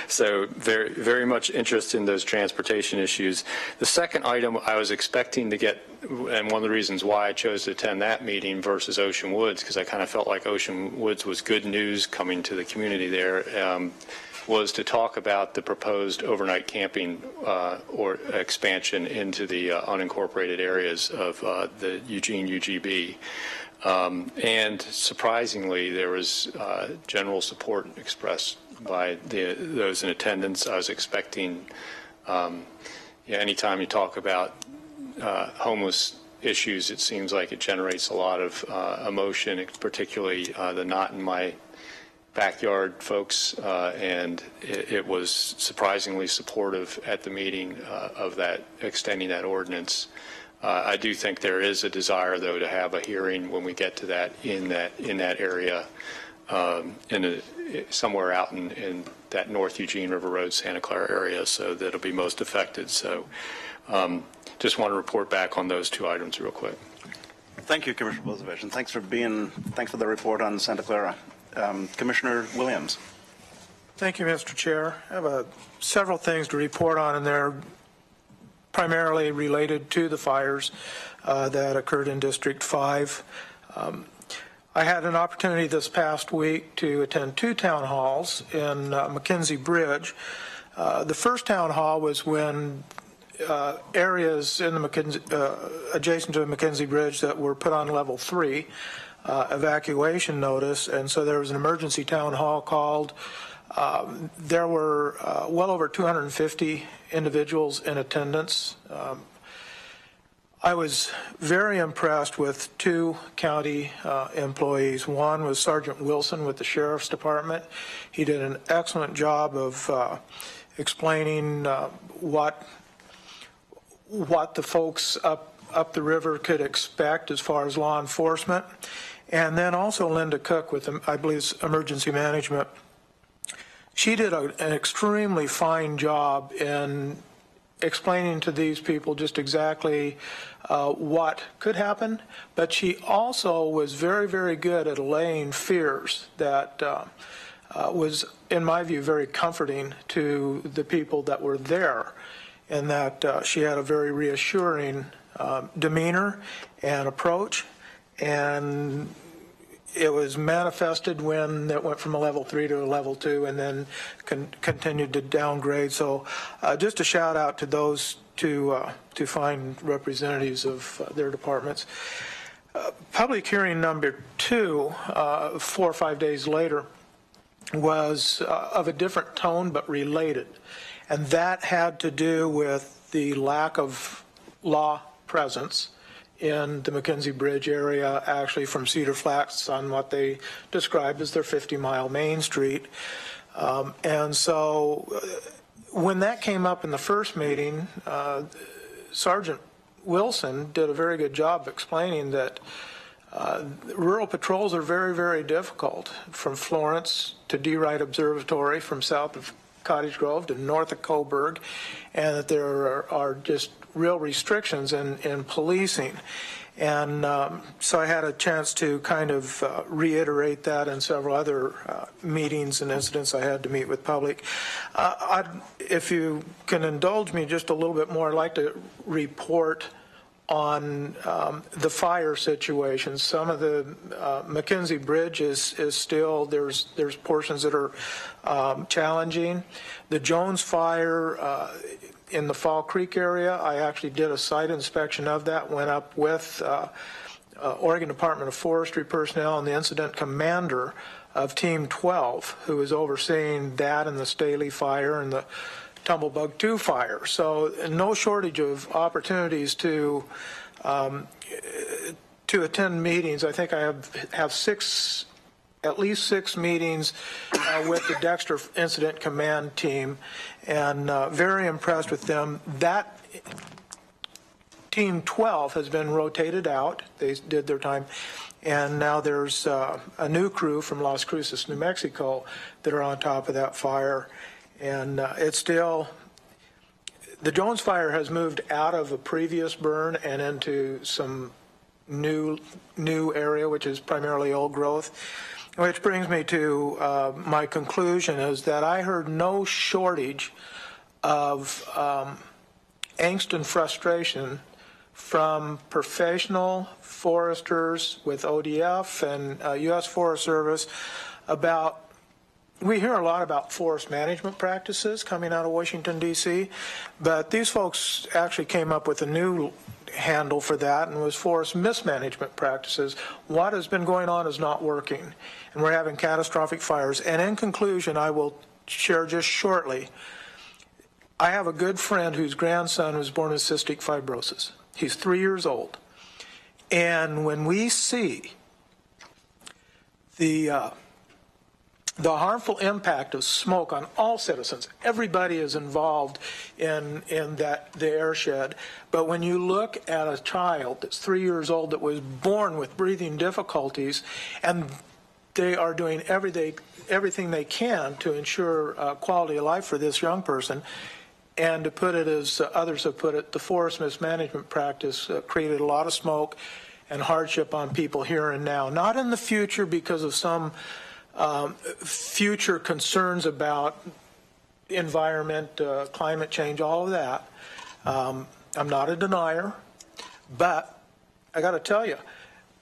So very, very much interest in those transportation issues. The second item I was expecting to get, and one of the reasons why I chose to attend that meeting versus Ocean Woods, because I kind of felt like Ocean Woods was good news coming to the community there, was to talk about the proposed overnight camping or expansion into the unincorporated areas of the Eugene UGB. And surprisingly, there was general support expressed by those in attendance. I was expecting, anytime you talk about homeless issues, it seems like it generates a lot of emotion, particularly the Not in My Backyard folks, and it was surprisingly supportive at the meeting of that, extending that ordinance. I do think there is a desire, though, to have a hearing when we get to that in that area, somewhere out in that North Eugene River Road, Santa Clara area, so that'll be most affected. So, just want to report back on those two items real quick. Thank you, Commissioner Bozevich, and thanks for the report on Santa Clara. Commissioner Williams. Thank you, Mr. Chair. I have several things to report on, and they're primarily related to the fires that occurred in District 5. I had an opportunity this past week to attend two town halls in McKenzie Bridge. The first town hall was when areas in the adjacent to the McKenzie Bridge that were put on level 3 evacuation notice, and so there was an emergency town hall called. There were well over 250 individuals in attendance. I was very impressed with two county employees. One was Sergeant Wilson with the Sheriff's Department. He did an excellent job of explaining what the folks up the river could expect as far as law enforcement. And then also Linda Cook with, I believe, Emergency Management. She did an extremely fine job in explaining to these people just exactly what could happen, but she also was very, very good at allaying fears that was, in my view, very comforting to the people that were there, and that she had a very reassuring demeanor and approach. and it was manifested when it went from a level 3 to a level 2 and then continued to downgrade. So just a shout out to those to find representatives of their departments. Public hearing number 2, 4 or 5 days later, was of a different tone but related. And that had to do with the lack of law presence in the McKenzie Bridge area, actually from Cedar Flats on what they described as their 50-mile Main Street. And so when that came up in the first meeting, Sergeant Wilson did a very good job explaining that rural patrols are very, very difficult from Florence to D. Wright Observatory, from south of Cottage Grove to north of Coburg, and that there are just real restrictions in policing. And so I had a chance to kind of reiterate that in several other meetings and incidents I had to meet with public. If you can indulge me just a little bit more, I'd like to report on the fire situation. Some of the McKenzie Bridge is still, there's portions that are challenging. The Jones Fire in the Fall Creek area, I actually did a site inspection of that, went up with Oregon Department of Forestry personnel and the incident commander of Team 12, who is overseeing that and the Staley Fire and the Tumblebug 2 fire. So no shortage of opportunities to attend meetings. I think I have at least six meetings with the Dexter Incident Command team, and very impressed with them. That Team 12 has been rotated out. They did their time. And now there's a new crew from Las Cruces, New Mexico, that are on top of that fire. And it's still, the Jones Fire has moved out of a previous burn and into some new area, which is primarily old growth. Which brings me to my conclusion is that I heard no shortage of angst and frustration from professional foresters with ODF and U.S. Forest Service about, we hear a lot about forest management practices coming out of Washington, D.C., but these folks actually came up with a new handle for that, and was forest mismanagement practices. What has been going on is not working, and we're having catastrophic fires. And in conclusion, I will share just shortly, I have a good friend whose grandson was born with cystic fibrosis. He's 3 years old. And when we see the harmful impact of smoke on all citizens, everybody is involved in the airshed. But when you look at a child that's 3 years old that was born with breathing difficulties, and they are doing everything they can to ensure quality of life for this young person, and to put it as others have put it, the forest mismanagement practice created a lot of smoke and hardship on people here and now. Not in the future because of some future concerns about environment, climate change, all of that. I'm not a denier, but I got to tell you,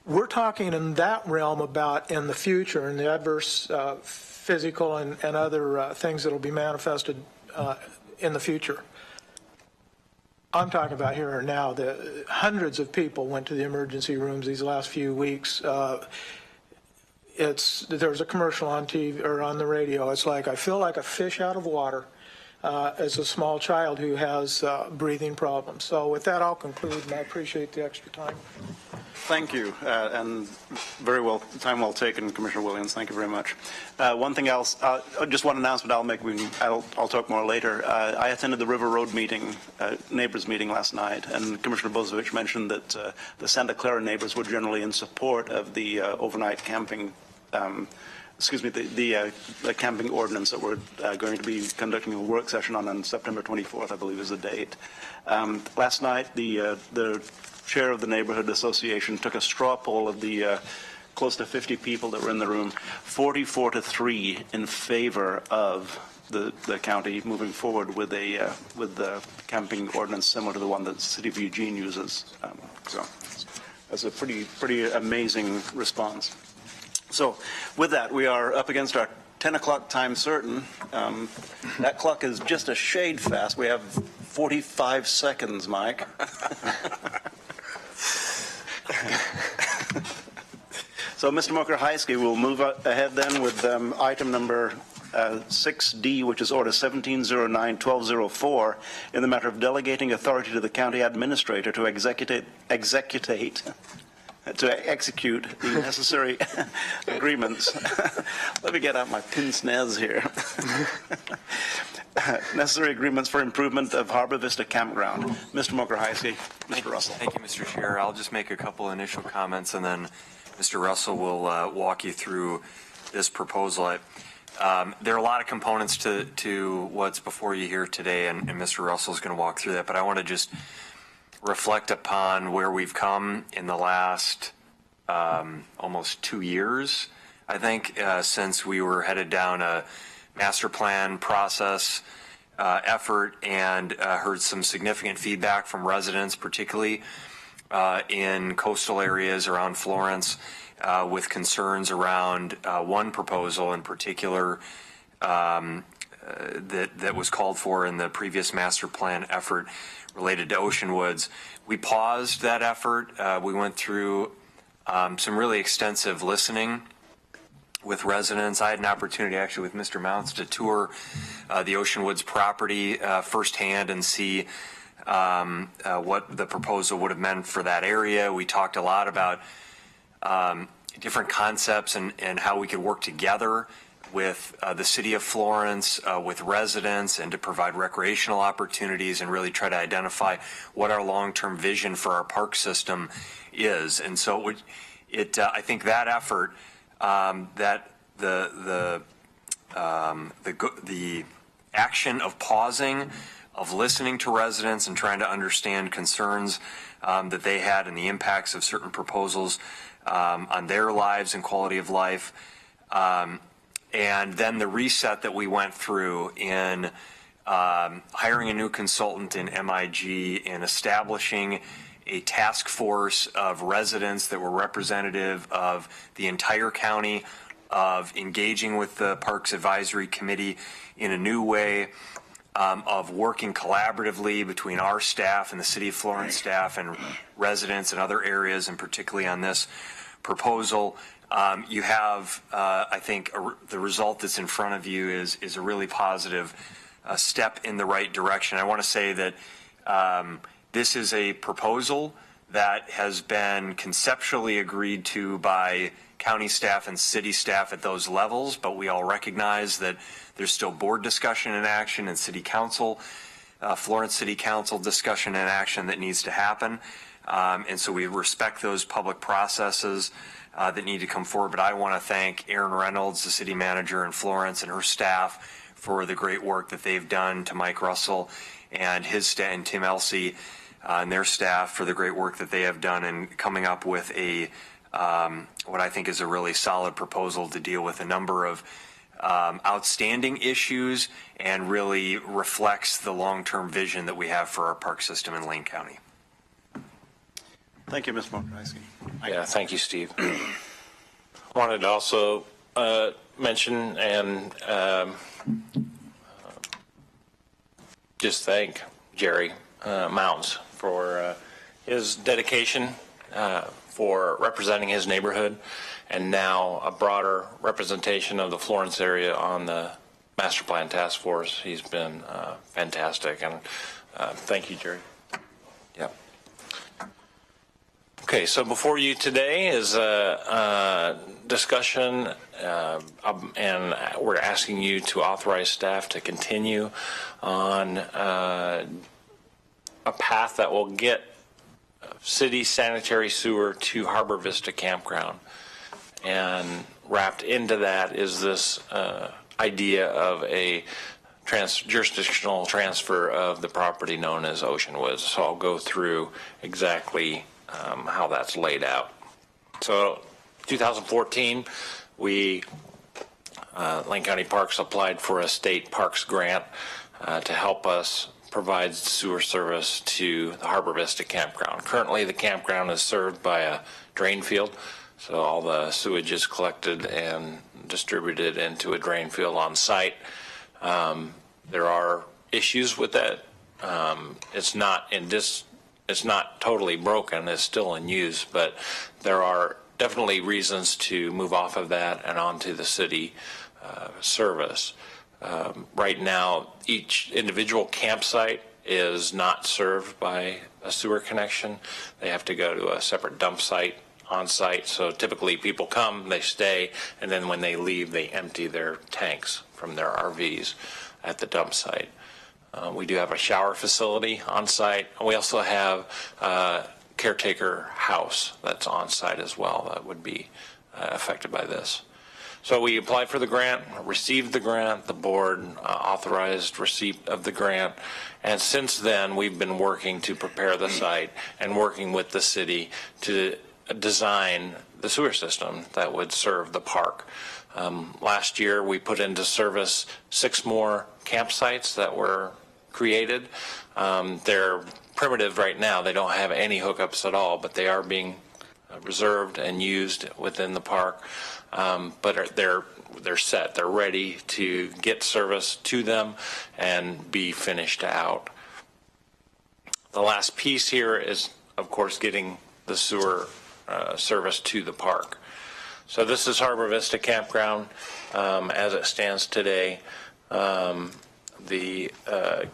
we're talking in that realm about in the future and the adverse physical and other things that will be manifested in the future. I'm talking about here and now. The hundreds of people went to the emergency rooms these last few weeks. There's a commercial on TV or on the radio. It's like, I feel like a fish out of water as a small child who has breathing problems. So with that, I'll conclude, and I appreciate the extra time. Thank you, and very well, time well taken, Commissioner Williams. Thank you very much. One thing else, just one announcement I'll make. I'll talk more later. I attended the River Road meeting, neighbors meeting last night, and Commissioner Bozovich mentioned that the Santa Clara neighbors were generally in support of the overnight camping. The camping ordinance that we're going to be conducting a work session on September 24th, I believe is the date. Last night, the chair of the neighborhood association took a straw poll of the close to 50 people that were in the room, 44-3 in favor of the county moving forward with the camping ordinance similar to the one that the city of Eugene uses. So That's a pretty amazing response. So with that, we are up against our 10 o'clock time certain. That clock is just a shade fast. We have 45 seconds, Mike. So, Mr. Mokrzycki, we'll move ahead then with item number 6D, which is Order 1709-1204, in the matter of delegating authority to the county administrator to execute the necessary agreements. Let me get out my pince-nez here. Necessary agreements for improvement of Harbor Vista Campground. Mr. Mokrzycki, Mr. Russell. Thank you, Mr. Chair. I'll just make a couple initial comments, and then Mr. Russell will walk you through this proposal. There are a lot of components to what's before you here today, and Mr. Russell is going to walk through that, but I want to just reflect upon where we've come in the last almost 2 years, I think, since we were headed down a master plan process effort and heard some significant feedback from residents, particularly in coastal areas around Florence, with concerns around one proposal in particular that was called for in the previous master plan effort related to Ocean Woods. We paused that effort. We went through some really extensive listening with residents. I had an opportunity actually with Mr. Mounts to tour the Ocean Woods property firsthand and see what the proposal would have meant for that area. We talked a lot about different concepts and how we could work together with the city of Florence, with residents, and to provide recreational opportunities and really try to identify what our long-term vision for our park system is. And so I think that effort, that the action of pausing, of listening to residents and trying to understand concerns that they had and the impacts of certain proposals on their lives and quality of life, and then the reset that we went through in hiring a new consultant in MIG and establishing a task force of residents that were representative of the entire county, of engaging with the Parks Advisory Committee in a new way, of working collaboratively between our staff and the City of Florence staff and residents in other areas, and particularly on this proposal. You have, I think, the result that's in front of you is a really positive step in the right direction. I want to say that this is a proposal that has been conceptually agreed to by county staff and city staff at those levels, but we all recognize that there's still board discussion and action and city council, Florence City Council discussion and action that needs to happen. And so we respect those public processes that need to come forward. But I want to thank Erin Reynolds, the city manager in Florence, and her staff for the great work that they've done, to Mike Russell and his staff, and Tim Elsey and their staff for the great work that they have done in coming up with a what I think is a really solid proposal to deal with a number of outstanding issues and really reflects the long-term vision that we have for our park system in Lane County. Thank you, Ms. Mokrzycki. Yeah, thank you, Steve. Wanted to also mention and just thank Jerry Mounts for his dedication for representing his neighborhood, and now a broader representation of the Florence area on the Master Plan Task Force. He's been fantastic, and thank you, Jerry. Yep. Okay, so before you today is a discussion, and we're asking you to authorize staff to continue on a path that will get city sanitary sewer to Harbor Vista Campground. And wrapped into that is this idea of a jurisdictional transfer of the property known as Ocean Woods. So I'll go through exactly how that's laid out. So 2014, we, Lane County Parks, applied for a state parks grant to help us provides sewer service to the Harbor Vista campground. Currently, the campground is served by a drain field, so all the sewage is collected and distributed into a drain field on site. There are issues with that. It's not totally broken. It's still in use, but there are definitely reasons to move off of that and onto the city service. Right now, each individual campsite is not served by a sewer connection. They have to go to a separate dump site on site. So typically people come, they stay, and then when they leave, they empty their tanks from their RVs at the dump site. We do have a shower facility on site. We also have a caretaker house that's on site as well that would be affected by this. So we applied for the grant, received the grant, the board authorized receipt of the grant, and since then we've been working to prepare the site and working with the city to design the sewer system that would serve the park. Last year we put into service 6 more campsites that were created. They're primitive right now. They don't have any hookups at all, but they are being reserved and used within the park. But they're set. They're ready to get service to them and be finished out. The last piece here is, of course, getting the sewer service to the park. So this is Harbor Vista Campground as it stands today. The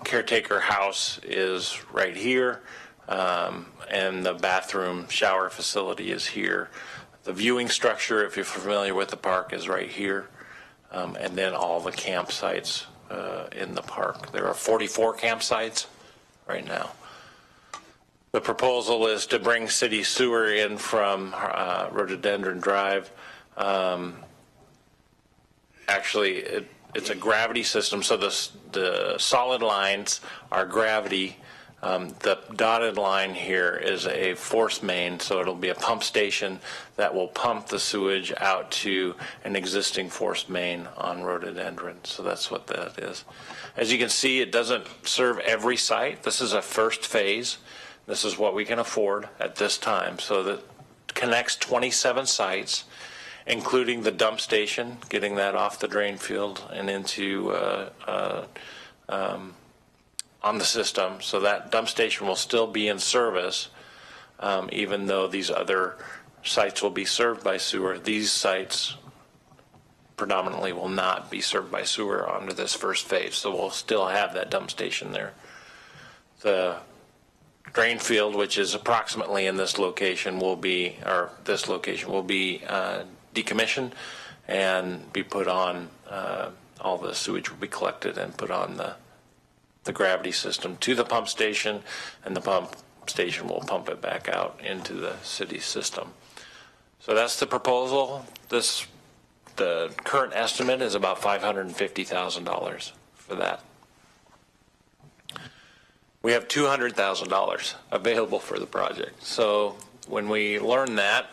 caretaker house is right here, and the bathroom shower facility is here. The viewing structure, if you're familiar with the park, is right here, and then all the campsites in the park. There are 44 campsites right now. The proposal is to bring city sewer in from Rhododendron Drive. Actually, it's a gravity system, so the solid lines are gravity. The dotted line here is a force main, so it'll be a pump station that will pump the sewage out to an existing force main on Rhododendron. So that's what that is. As you can see, it doesn't serve every site. This is a first phase. This is what we can afford at this time. So that connects 27 sites, including the dump station, getting that off the drain field and into on the system. So that dump station will still be in service, even though these other sites will be served by sewer. These sites predominantly will not be served by sewer under this first phase, so we'll still have that dump station there. The drain field, which is approximately in this location, will be, decommissioned and be put on, all the sewage will be collected and put on the gravity system to the pump station, and the pump station will pump it back out into the city system. So that's the proposal. The current estimate is about $550,000 for that. We have $200,000 available for the project. So when we learned that,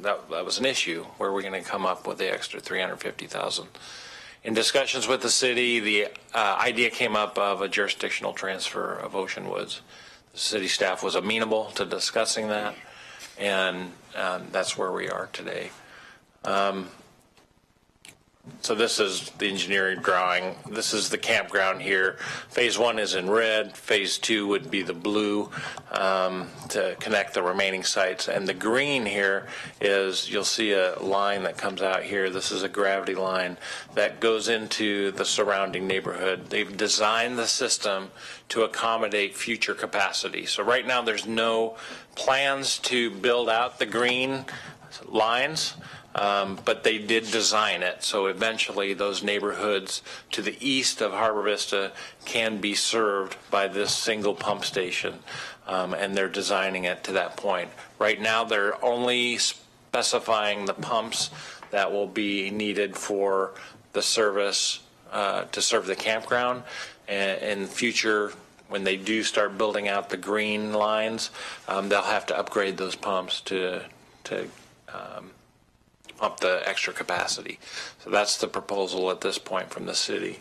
that was an issue. Where we're going to come up with the extra $350,000. In discussions with the city, the idea came up of a jurisdictional transfer of Ocean Woods. The city staff was amenable to discussing that, and that's where we are today. So this is the engineering drawing. This is the campground here. Phase 1 is in red. Phase 2 would be the blue to connect the remaining sites. And the green here is, you'll see a line that comes out here. This is a gravity line that goes into the surrounding neighborhood. They've designed the system to accommodate future capacity. So right now there's no plans to build out the green lines. But they did design it, so eventually those neighborhoods to the east of Harbor Vista can be served by this single pump station, and they're designing it to that point. Right now they're only specifying the pumps that will be needed for the service to serve the campground, and in future, when they do start building out the green lines, they'll have to upgrade those pumps to pump the extra capacity. So that's the proposal at this point from the city.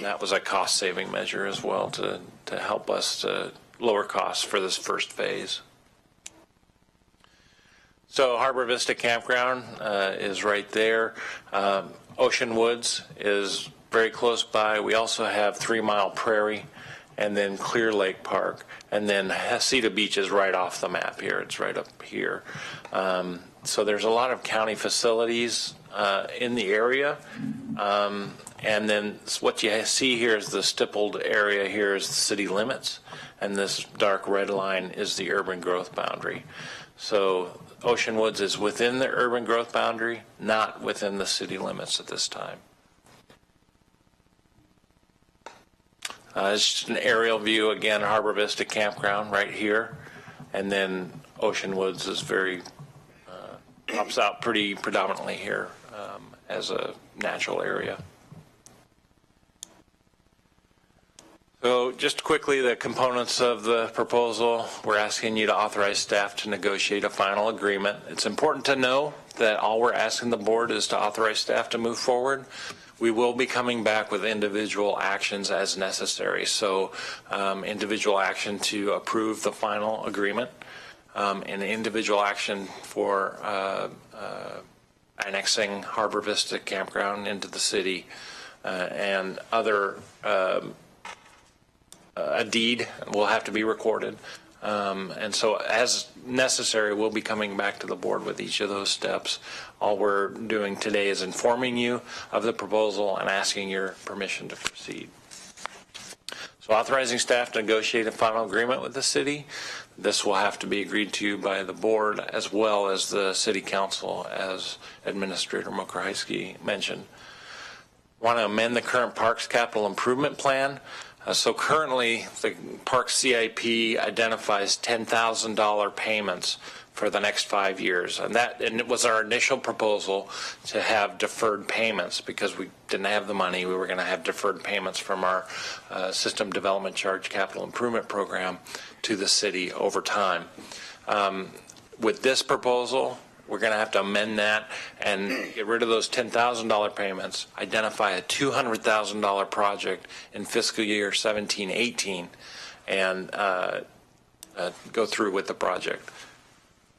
That was a cost-saving measure as well to help us to lower costs for this first phase. So Harbor Vista Campground is right there. Ocean Woods is very close by. We also have 3 Mile Prairie and then Clear Lake Park. And then Heceta Beach is right off the map here. It's right up here. So there's a lot of county facilities in the area. And then what you see here is the stippled area here is the city limits. And this dark red line is the urban growth boundary. So Ocean Woods is within the urban growth boundary, not within the city limits at this time. It's just an aerial view, again, Harbor Vista Campground right here. And then Ocean Woods is pops out pretty predominantly here as a natural area. So just quickly, the components of the proposal, we're asking you to authorize staff to negotiate a final agreement. It's important to know that all we're asking the board is to authorize staff to move forward. We will be coming back with individual actions as necessary. So individual action to approve the final agreement, and individual action for annexing Harbor Vista Campground into the city, and other a deed will have to be recorded. And so as necessary, we'll be coming back to the board with each of those steps. All we're doing today is informing you of the proposal and asking your permission to proceed. So authorizing staff to negotiate a final agreement with the city. This will have to be agreed to by the board as well as the city council, as Administrator Mokrahysky mentioned. Want to amend the current Parks Capital Improvement Plan. So currently, the Parks CIP identifies $10,000 payments for the next 5 years. And it was our initial proposal to have deferred payments because we didn't have the money. We were going to have deferred payments from our System Development Charge Capital Improvement Program to the city over time. With this proposal, we're going to have to amend that and get rid of those $10,000 payments, identify a $200,000 project in fiscal year 17-18, and go through with the project.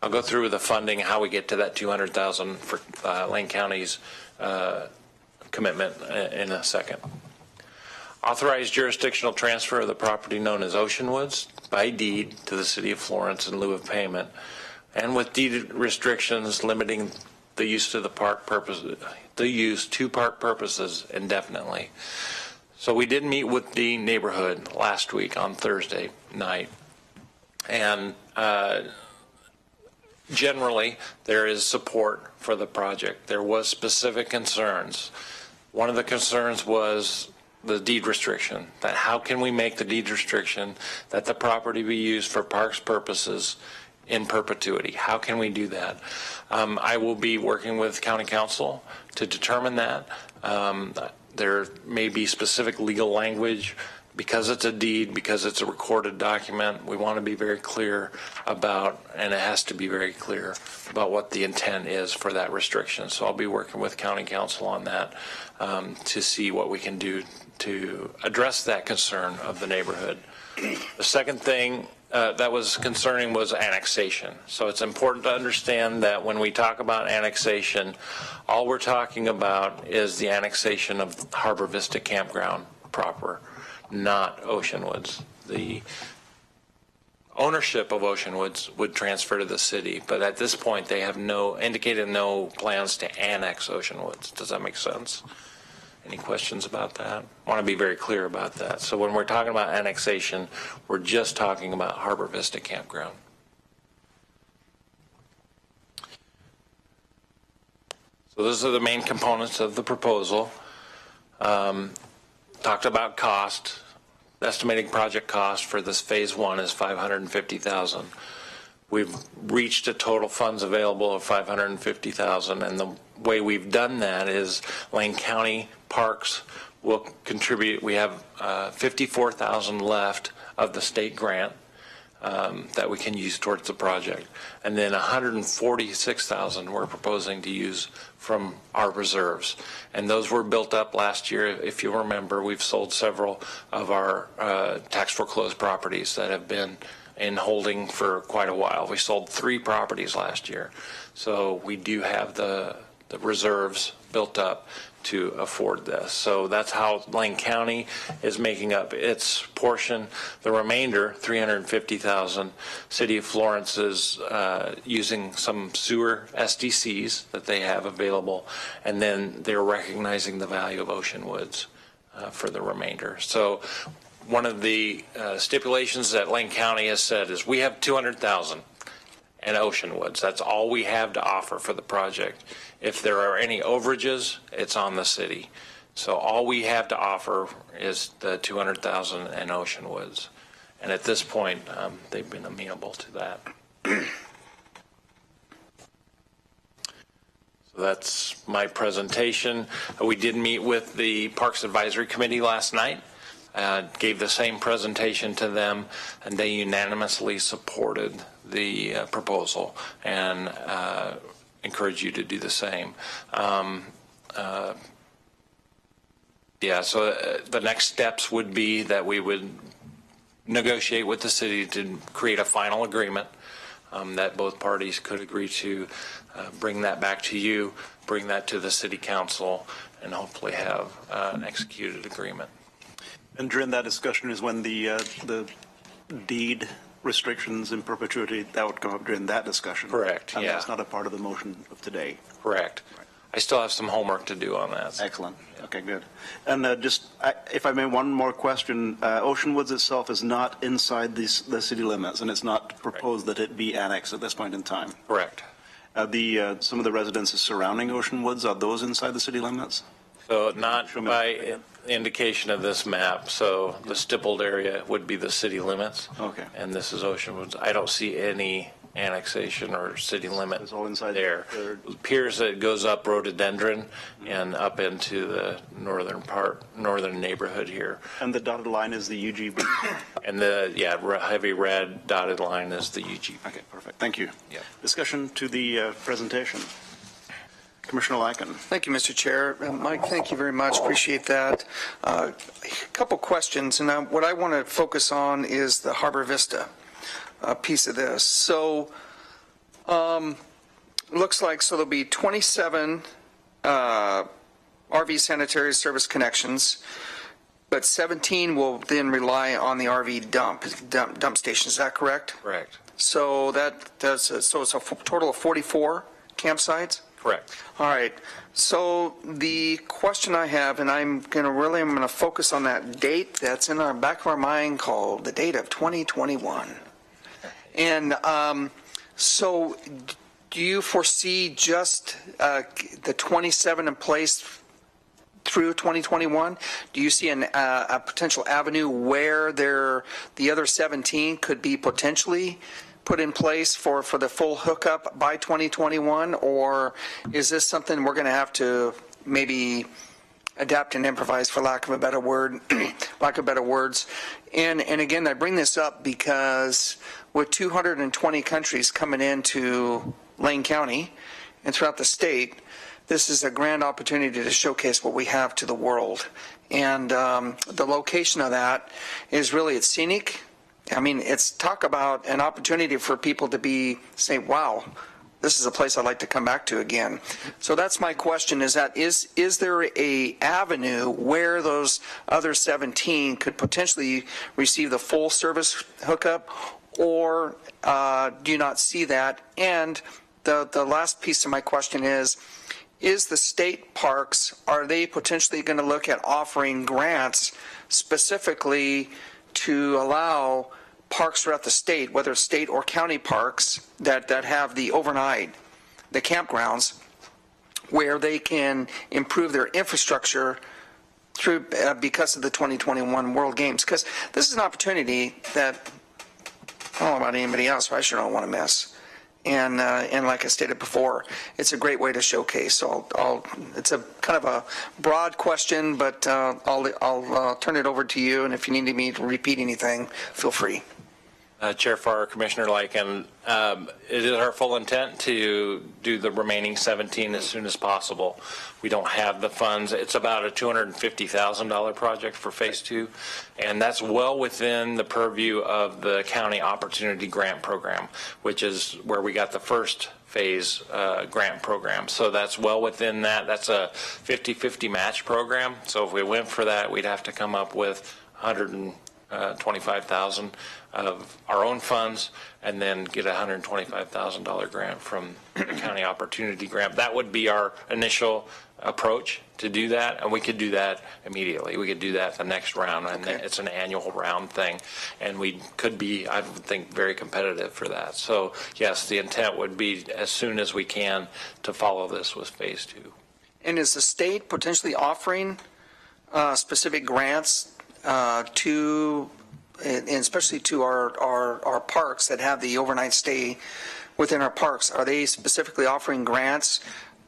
I'll go through with the funding, how we get to that $200,000 for Lane County's commitment in a second. Authorized jurisdictional transfer of the property known as Ocean Woods by deed to the city of Florence in lieu of payment, and with deed restrictions limiting the use to the park purpose, the use to park purposes indefinitely. So we did meet with the neighborhood last week on Thursday night, and generally there is support for the project. There was specific concerns. One of the concerns was the deed restriction, that how can we make the deed restriction that the property be used for parks purposes in perpetuity? How can we do that? I will be working with county council to determine that. There may be specific legal language because it's a deed, because it's a recorded document. We want to be very clear about, and it has to be very clear about what the intent is for that restriction. So I'll be working with county council on that to see what we can do to address that concern of the neighborhood. The second thing that was concerning was annexation. So it's important to understand that when we talk about annexation, all we're talking about is the annexation of Harbor Vista Campground proper, not Ocean Woods. The ownership of Ocean Woods would transfer to the city, but at this point they have indicated no plans to annex Ocean Woods. Does that make sense? Any questions about that? I want to be very clear about that. So when we're talking about annexation, we're just talking about Harbor Vista Campground. So those are the main components of the proposal. Talked about cost. Estimating project cost for this phase one is $550,000. We've reached a total funds available of $550,000, and the way we've done that is Lane County Parks will contribute. We have $54,000 left of the state grant. that we can use towards the project. And then 146,000 we're proposing to use from our reserves. And those were built up last year. If you remember, we've sold several of our tax foreclosed properties that have been in holding for quite a while. We sold 3 properties last year. So we do have the reserves built up to afford this. So that's how Lane County is making up its portion. The remainder, 350,000, City of Florence is using some sewer SDCs that they have available, and then they're recognizing the value of Ocean Woods for the remainder. So one of the stipulations that Lane County has said is we have 200,000 in Ocean Woods. That's all we have to offer for the project. If there are any overages, it's on the city. So all we have to offer is the 200,000 in Ocean Woods. And at this point, they've been amenable to that. So that's my presentation. We did meet with the Parks Advisory Committee last night. Gave the same presentation to them, and they unanimously supported the proposal and encourage you to do the same. So the next steps would be that we would negotiate with the city to create a final agreement that both parties could agree to, bring that back to you, bring that to the city council, and hopefully have an executed agreement. And during that discussion is when the deed restrictions in perpetuity, that would come up during that discussion. Correct, And yeah. that's not a part of the motion of today. Correct. Right. I still have some homework to do on that. Excellent. Okay, good. And if I may, one more question. Ocean Woods itself is not inside the city limits, and it's not proposed that it be annexed at this point in time. Correct. Some of the residences surrounding Ocean Woods, are those inside the city limits? So not Show me. by indication of this map. So the stippled area would be the city limits. Okay. And this is Ocean Woods. I don't see any annexation or city limit It's all inside there. there. It appears that it goes up rhododendron and up into the northern neighborhood here. And the dotted line is the UGB? And the heavy red dotted line is the UG. Okay, perfect. Thank you. Yep. Discussion to the presentation. Commissioner Lacken. Thank you, Mr. Chair. Mike, thank you very much. Appreciate that. A couple questions, and what I want to focus on is the Harbor Vista piece of this. So, looks like there'll be 27 RV sanitary service connections, but 17 will then rely on the RV dump station. Is that correct? Correct. So it's a total of 44 campsites? Correct. All right. So the question I have, and I'm going to focus on that date that's in our back of our mind called the date of 2021. And so do you foresee just the 27 in place through 2021? Do you see a potential avenue where the other 17 could be potentially put in place for the full hookup by 2021, or is this something we're going to have to maybe adapt and improvise, for lack of a better word, lack of better words? And again, I bring this up because with 220 countries coming into Lane County and throughout the state, this is a grand opportunity to showcase what we have to the world. And the location of that is really, it's scenic. I mean, it's talk about an opportunity for people to say, wow, this is a place I'd like to come back to again. So that's my question, is there a avenue where those other 17 could potentially receive the full service hookup, or do you not see that? And the last piece of my question is the state parks, are they potentially going to look at offering grants specifically to allow parks throughout the state, whether it's state or county parks, that have the overnight, the campgrounds, where they can improve their infrastructure through because of the 2021 World Games? Because this is an opportunity that I don't know about anybody else, but I sure don't want to miss. And like I stated before, it's a great way to showcase. So it's a kind of a broad question, but I'll turn it over to you. And if you need me to repeat anything, feel free. Chair Farr, Commissioner Lycan, it is our full intent to do the remaining 17 as soon as possible. We don't have the funds. It's about a $250,000 project for Phase 2, and that's well within the purview of the County Opportunity Grant Program, which is where we got the first phase grant program. So that's well within that. That's a 50-50 match program. So if we went for that, we'd have to come up with $125,000 of our own funds, and then get a $125,000 grant from the County Opportunity Grant. That would be our initial approach to do that, and we could do that immediately. We could do that the next round, and it's an annual round thing, and we could be, I would think, very competitive for that. So yes, the intent would be as soon as we can to follow this with Phase 2. And is the state potentially offering specific grants to, and especially to our parks that have the overnight stay within our parks? Are they specifically offering grants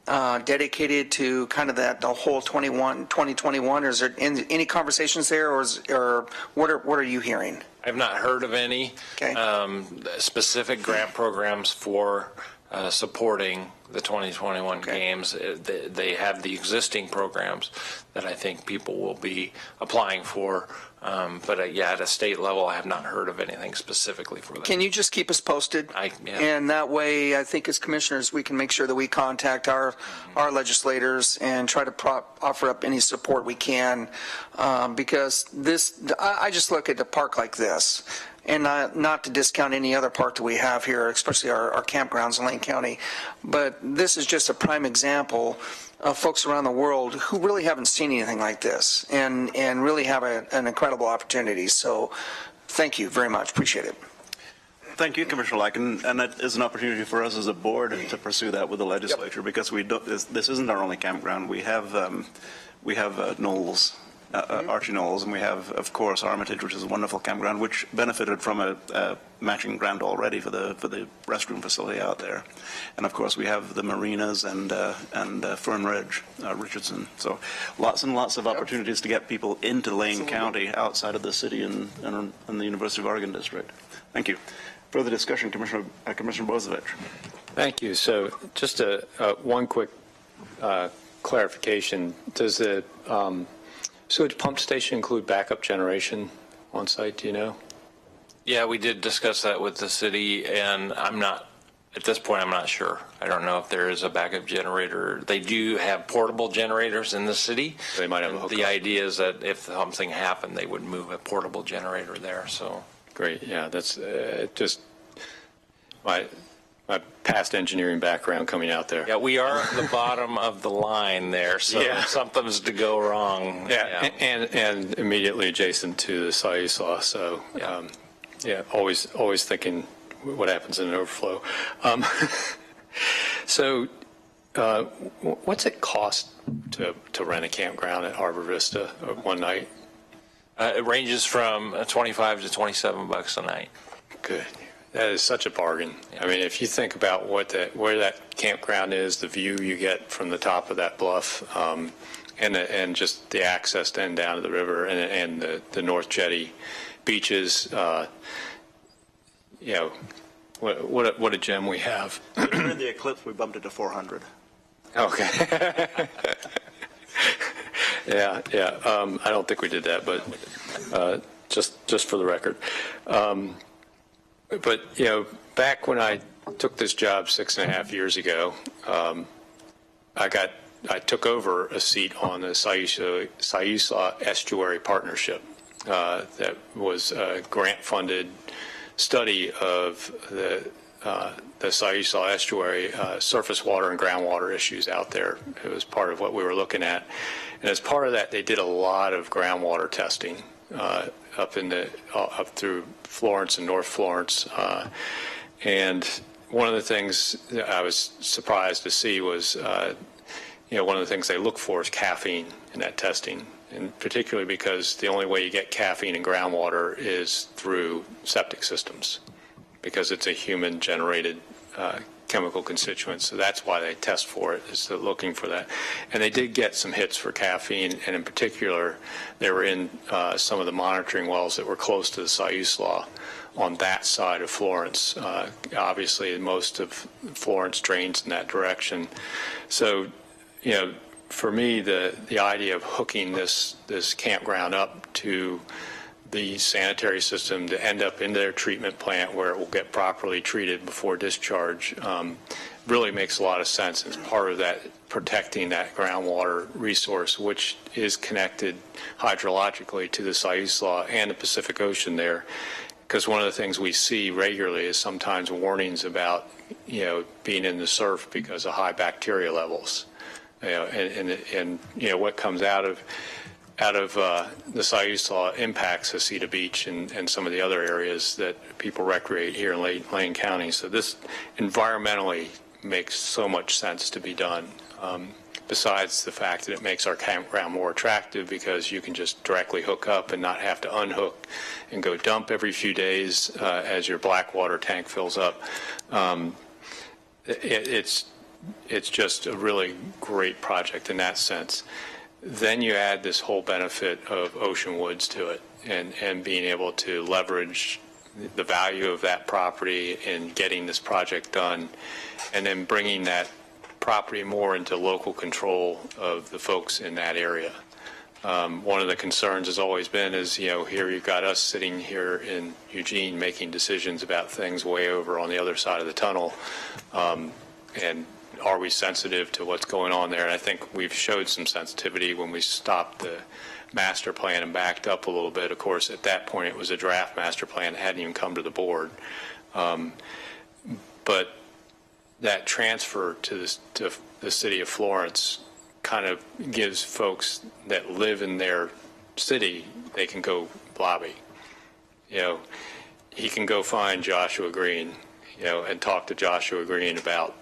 dedicated to kind of that the whole 2021? Or is there any conversations there, or what are you hearing? I've not heard of any specific grant programs for supporting the 2021 games. They have the existing programs that I think people will be applying for. But yeah, at a state level, I have not heard of anything specifically for that. Can you just keep us posted? And that way, I think as commissioners, we can make sure that we contact our legislators and try to offer up any support we can. Because I just look at a park like this, and not to discount any other park that we have here, especially our campgrounds in Lane County, but this is just a prime example of folks around the world who really haven't seen anything like this, and really have an incredible opportunity. So thank you very much. Appreciate it. Thank you, Commissioner Lycan, and it is an opportunity for us as a board to pursue that with the legislature, because we don't. This isn't our only campground. We have Knowles, Archie Knowles, and we have, of course, Armitage, which is a wonderful campground, which benefited from a matching grant already for the restroom facility out there, and of course we have the marinas and Fern Ridge, Richardson. So lots and lots of opportunities to get people into Lane County outside of the city and the University of Oregon district. Thank you. Further discussion, Commissioner Bozievich. Thank you. So just one quick clarification. Does the sewage pump station include backup generation on site? Do you know? Yeah, we did discuss that with the city, and at this point, I'm not sure. I don't know if there is a backup generator. They do have portable generators in the city. They might have a hookup. The idea is that if something happened, they would move a portable generator there. So great. Yeah, that's just my past engineering background coming out there. Yeah, we are at the bottom of the line there, so something's to go wrong. Yeah. And immediately adjacent to the Siuslaw. So always thinking what happens in an overflow. So what's it cost to rent a campground at Harbor Vista one night? It ranges from $25 to $27 a night. Good. That is such a bargain. I mean, if you think about where that campground is, the view you get from the top of that bluff, and just the access then down to the river and the North Jetty beaches, what a gem we have. During the eclipse, we bumped it to 400. Okay. Yeah. I don't think we did that, but just for the record. But back when I took this job 6.5 years ago, I took over a seat on the Siuslaw Estuary Partnership. That was a grant-funded study of the Siuslaw Estuary surface water and groundwater issues out there. It was part of what we were looking at, and as part of that, they did a lot of groundwater testing up through Florence and North Florence, and one of the things that I was surprised to see was, one of the things they look for is caffeine in that testing, and particularly because the only way you get caffeine in groundwater is through septic systems, because it's a human-generated chemical constituent. So that's why they test for it, is looking for that. And they did get some hits for caffeine, and in particular, they were in some of the monitoring wells that were close to the Siuslaw on that side of Florence. Obviously, most of Florence drains in that direction. So, for me, the idea of hooking this campground up to the sanitary system to end up in their treatment plant where it will get properly treated before discharge really makes a lot of sense as part of that protecting that groundwater resource, which is connected hydrologically to the Siuslaw and the Pacific Ocean there. Because one of the things we see regularly is sometimes warnings about, being in the surf because of high bacteria levels. And what comes out of the Siuslaw impacts Heceta Beach and some of the other areas that people recreate here in Lane County. So this environmentally makes so much sense to be done. Besides the fact that it makes our campground more attractive because you can just directly hook up and not have to unhook and go dump every few days as your black water tank fills up. It's just a really great project in that sense. Then you add this whole benefit of Ocean Woods to it and being able to leverage the value of that property in getting this project done, and then bringing that property more into local control of the folks in that area. One of the concerns has always been is, here you've got us sitting here in Eugene making decisions about things way over on the other side of the tunnel. And are we sensitive to what's going on there? And I think we've showed some sensitivity when we stopped the master plan and backed up a little bit. Of course, at that point, it was a draft master plan that hadn't even come to the board. But that transfer to the city of Florence kind of gives folks that live in their city, they can go lobby. He can go find Joshua Green, and talk to Joshua Green about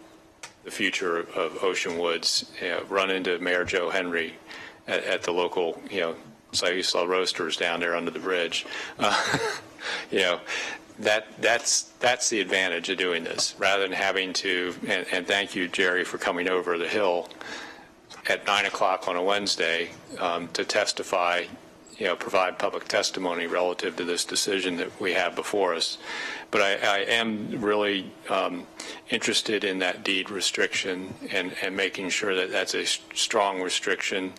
the future of Ocean Woods, run into Mayor Joe Henry at the local, Siuslaw Roasters down there under the bridge. That's the advantage of doing this, rather than having to, and thank you, Jerry, for coming over the Hill at 9 o'clock on a Wednesday to testify, provide public testimony relative to this decision that we have before us. But I am really interested in that deed restriction and making sure that that's a strong restriction.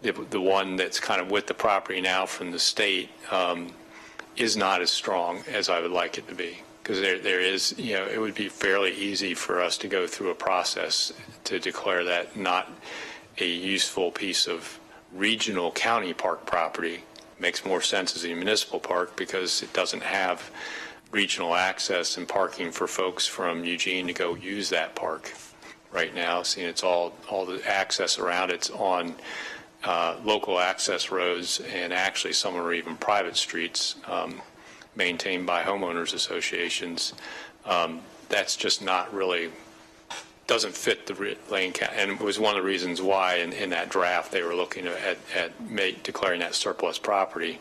The one that's kind of with the property now from the state is not as strong as I would like it to be. Because there is, it would be fairly easy for us to go through a process to declare that not a useful piece of regional county park property. Makes more sense as a municipal park because it doesn't have regional access and parking for folks from Eugene to go use that park right now. Seeing it's all the access around it's on local access roads, and actually some are even private streets maintained by homeowners associations. That's just not really, doesn't fit the Lane County, and it was one of the reasons why in that draft they were looking at declaring that surplus property.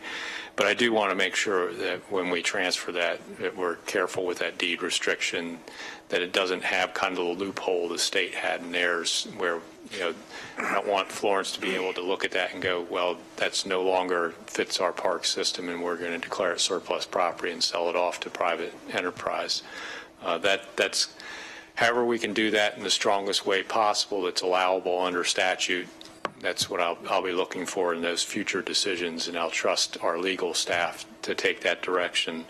But I do want to make sure that when we transfer that we're careful with that deed restriction, that it doesn't have kind of the loophole the state had in theirs, where I don't want Florence to be able to look at that and go, well, that's no longer fits our park system, and we're going to declare it surplus property and sell it off to private enterprise. That's however we can do that in the strongest way possible that's allowable under statute. That's what I'll be looking for in those future decisions, and I'll trust our legal staff to take that direction.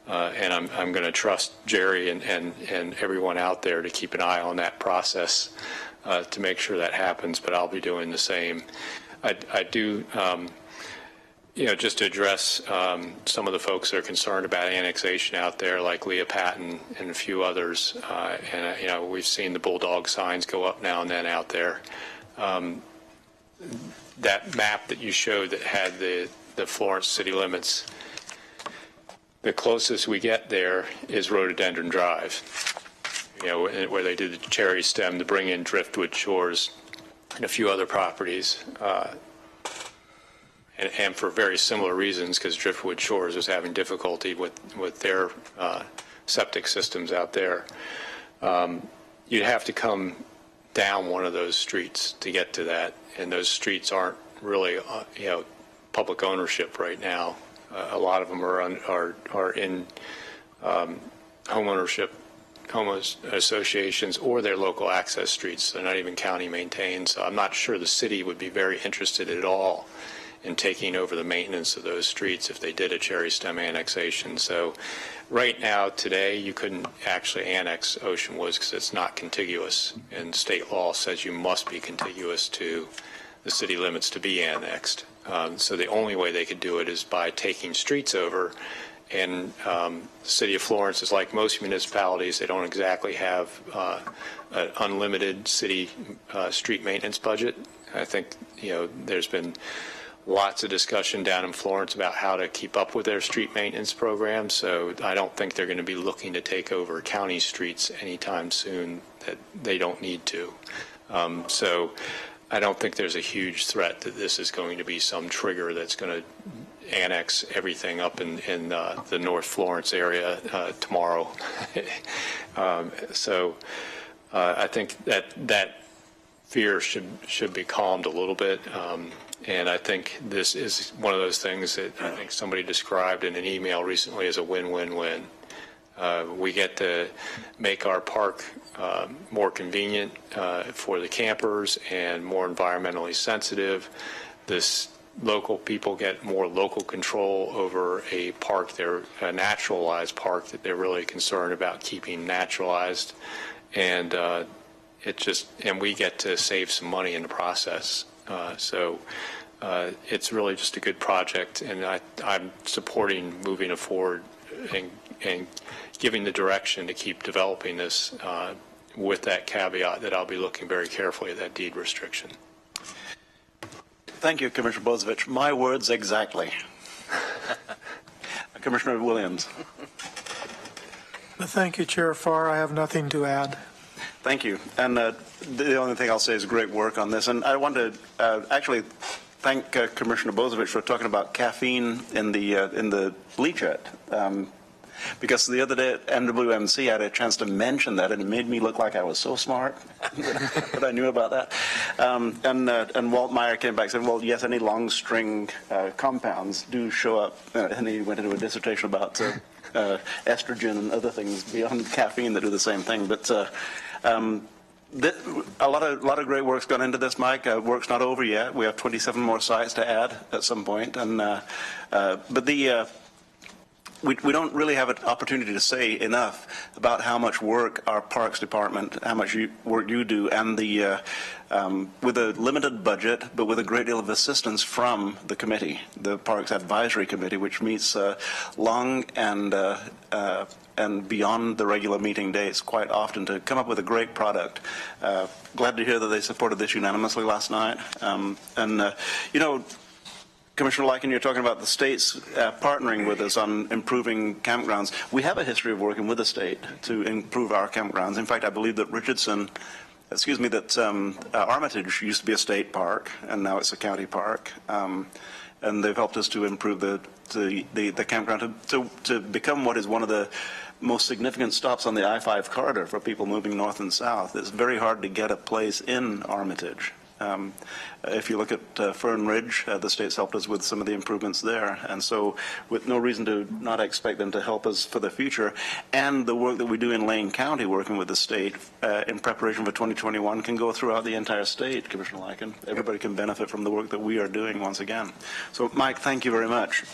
And I'm going to trust Jerry and everyone out there to keep an eye on that process to make sure that happens, but I'll be doing the same. I do, just to address some of the folks that are concerned about annexation out there, like Leah Patton and a few others, and we've seen the bulldog signs go up now and then out there. That map that you showed that had the Florence city limits, the closest we get there is Rhododendron Drive, where they did the cherry stem to bring in Driftwood Shores and a few other properties. And for very similar reasons, because Driftwood Shores was having difficulty with their septic systems out there. You'd have to come down one of those streets to get to that, and those streets aren't really, public ownership right now. A lot of them are in homeownership, homeowners associations, or their local access streets. They're not even county maintained. So I'm not sure the city would be very interested at all in taking over the maintenance of those streets if they did a Cherry Stem annexation. So right now, today, you couldn't actually annex Ocean Woods because it's not contiguous. And state law says you must be contiguous to the city limits to be annexed. So the only way they could do it is by taking streets over. And the city of Florence is like most municipalities. They don't exactly have an unlimited city street maintenance budget. I think, there's been lots of discussion down in Florence about how to keep up with their street maintenance program. So I don't think they're going to be looking to take over county streets anytime soon that they don't need to. So I don't think there's a huge threat that this is going to be some trigger that's going to annex everything up in the North Florence area tomorrow. So I think that fear should be calmed a little bit. And I think this is one of those things that I think somebody described in an email recently as a win-win-win. We get to make our park more convenient for the campers and more environmentally sensitive. This local people get more local control over a park, a naturalized park that they're really concerned about keeping naturalized. And and we get to save some money in the process. So it's really just a good project, and I'm supporting moving it forward and giving the direction to keep developing this with that caveat that I'll be looking very carefully at that deed restriction. Thank you, Commissioner Bozevich. My words exactly. Commissioner Williams. Thank you, Chair Farr. I have nothing to add. Thank you. And the only thing I'll say is great work on this. And I want to actually thank Commissioner Bozevich for talking about caffeine in the bleachette. Because the other day at MWMC, I had a chance to mention that, and it made me look like I was so smart that I knew about that. And Walt Meyer came back and said, well, yes, any long string compounds do show up. And he went into a dissertation about estrogen and other things beyond caffeine that do the same thing. But a lot of great work's gone into this, Mike. Work's not over yet. We have 27 more sites to add at some point. But we don't really have an opportunity to say enough about how much work our Parks Department, how much work you do, and with a limited budget, but with a great deal of assistance from the committee, the Parks Advisory Committee, which meets long and beyond the regular meeting days quite often to come up with a great product. Glad to hear that they supported this unanimously last night. Commissioner Lycan, you're talking about the states partnering with us on improving campgrounds. We have a history of working with the state to improve our campgrounds. In fact, I believe that Armitage used to be a state park, and now it's a county park. And they've helped us to improve the campground to become what is one of the most significant stops on the I-5 corridor for people moving north and south. It's very hard to get a place in Armitage. If you look at Fern Ridge, the state's helped us with some of the improvements there, and so with no reason to not expect them to help us for the future. And the work that we do in Lane County working with the state in preparation for 2021 can go throughout the entire state, Commissioner Lycan. Everybody can benefit from the work that we are doing once again. So, Mike, thank you very much.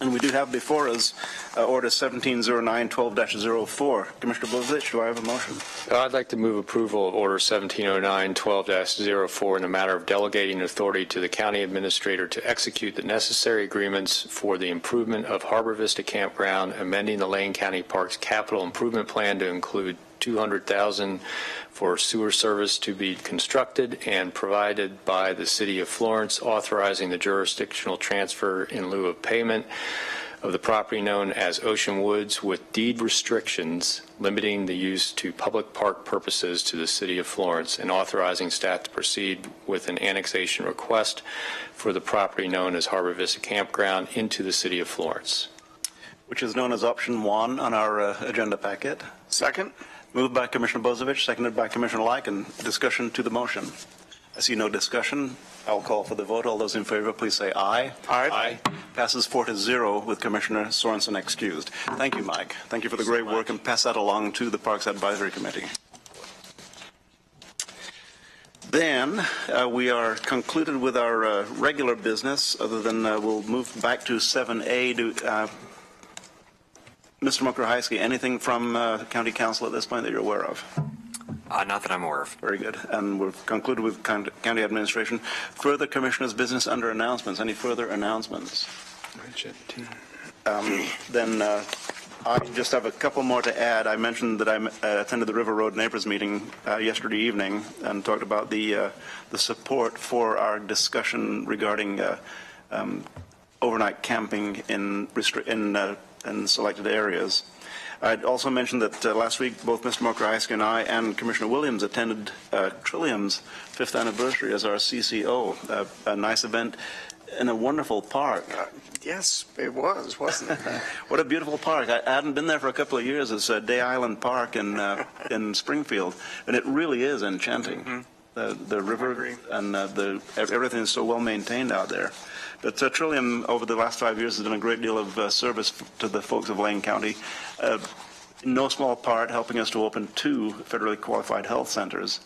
And we do have before us Order 1709-12-04. Commissioner Bozevich, do I have a motion? I'd like to move approval of Order 1709-12-04 in the matter of delegating authority to the county administrator to execute the necessary agreements for the improvement of Harbor Vista Campground, amending the Lane County Parks Capital Improvement Plan to include $200,000 for sewer service to be constructed and provided by the City of Florence, authorizing the jurisdictional transfer in lieu of payment of the property known as Ocean Woods with deed restrictions limiting the use to public park purposes to the City of Florence, and authorizing staff to proceed with an annexation request for the property known as Harbor Vista Campground into the City of Florence. Which is known as option 1 on our agenda packet. Second. Moved by Commissioner Bozevich, seconded by Commissioner Lycan. Discussion to the motion. I see no discussion. I'll call for the vote. All those in favor, please say aye. Aye. Passes 4-0 with Commissioner Sorensen excused. Thank you, Mike. Thank you for the great work, and pass that along to the Parks Advisory Committee. Then we are concluded with our regular business, other than we'll move back to 7A. Mr. Mokrahajski, anything from County Council at this point that you're aware of? Not that I'm aware of. Very good. And we've concluded with County Administration. Further Commissioners' business under announcements. Any further announcements? Then I just have a couple more to add. I mentioned that I attended the River Road Neighbors meeting yesterday evening and talked about the support for our discussion regarding overnight camping in selected areas. I'd also mentioned that last week both Mr. Mokrahajski and I and Commissioner Williams attended Trillium's 5th anniversary as our CCO, a nice event in a wonderful park. Yes, it was, wasn't it? What a beautiful park. I hadn't been there for a couple of years. It's Day Island Park in Springfield, and it really is enchanting. The river and everything is so well maintained out there. But Trillium, over the last 5 years, has done a great deal of service to the folks of Lane County, in no small part helping us to open 2 federally qualified health centers,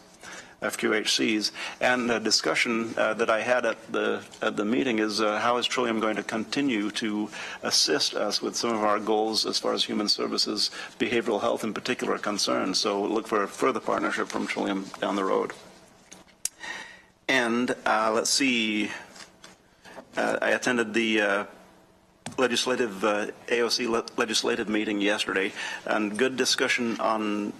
FQHCs. And the discussion that I had at the meeting is how is Trillium going to continue to assist us with some of our goals as far as human services, behavioral health in particular, are concerned. So look for a further partnership from Trillium down the road. And let's see. I attended the AOC legislative meeting yesterday, and good discussion on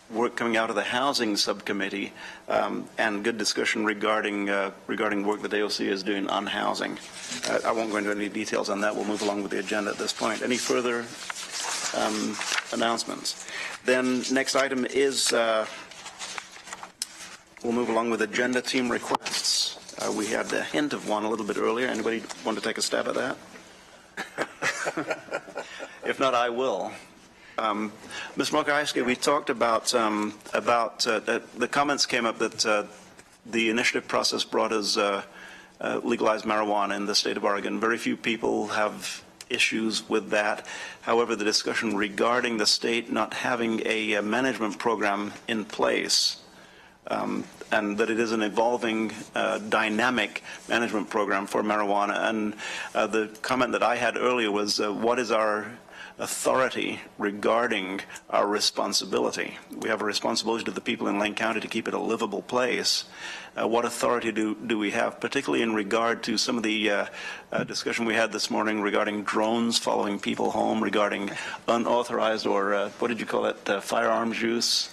work coming out of the housing subcommittee, and good discussion regarding work that AOC is doing on housing. I won't go into any details on that. We'll move along with the agenda at this point. Any further announcements? Then next item is we'll move along with agenda team requests. We had a hint of one a little bit earlier. Anybody want to take a stab at that? If not, I will. Ms. Mokrahajski, we talked about the comments came up that the initiative process brought us legalized marijuana in the state of Oregon. Very few people have issues with that. However, the discussion regarding the state not having a management program in place, and that it is an evolving, dynamic management program for marijuana. And the comment that I had earlier was, what is our authority regarding our responsibility? We have a responsibility to the people in Lane County to keep it a livable place. What authority do we have, particularly in regard to some of the discussion we had this morning regarding drones following people home, regarding unauthorized or, what did you call it, firearms use?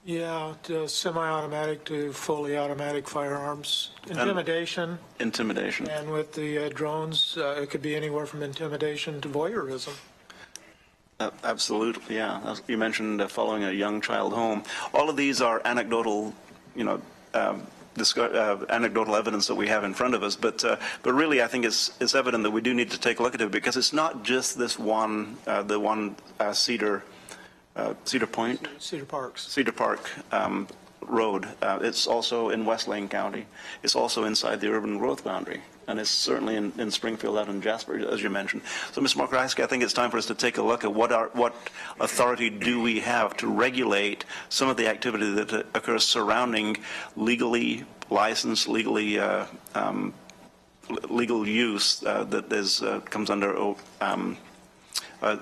Yeah, semi-automatic to fully automatic firearms. Intimidation. Intimidation. And with the drones, it could be anywhere from intimidation to voyeurism. Absolutely, yeah. You mentioned following a young child home. All of these are anecdotal, anecdotal evidence that we have in front of us. But really, I think it's evident that we do need to take a look at it, because it's not just this one, Cedar Park Road. It's also in West Lane County. It's also inside the urban growth boundary, and it's certainly in Springfield, out in Jasper, as you mentioned. So, Ms. Mokrahajski, I think it's time for us to take a look at what authority do we have to regulate some of the activity that occurs surrounding legally licensed, legal use that comes under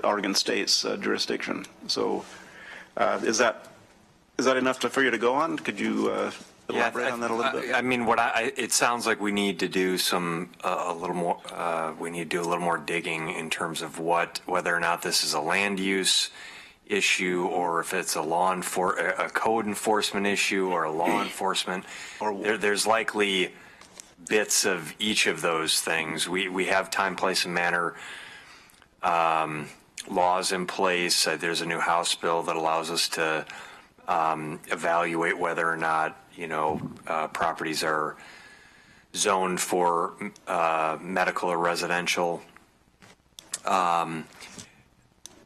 Oregon State's jurisdiction. So, is that enough for you to go on? Could you elaborate on that a little bit? I mean, it sounds like we need to do a little more. We need to do a little more digging in terms of whether or not this is a land use issue, or if it's a code enforcement issue, or a law enforcement. There's likely bits of each of those things. We have time, place, and manner laws in place. There's a new House bill that allows us to evaluate whether or not properties are zoned for medical or residential.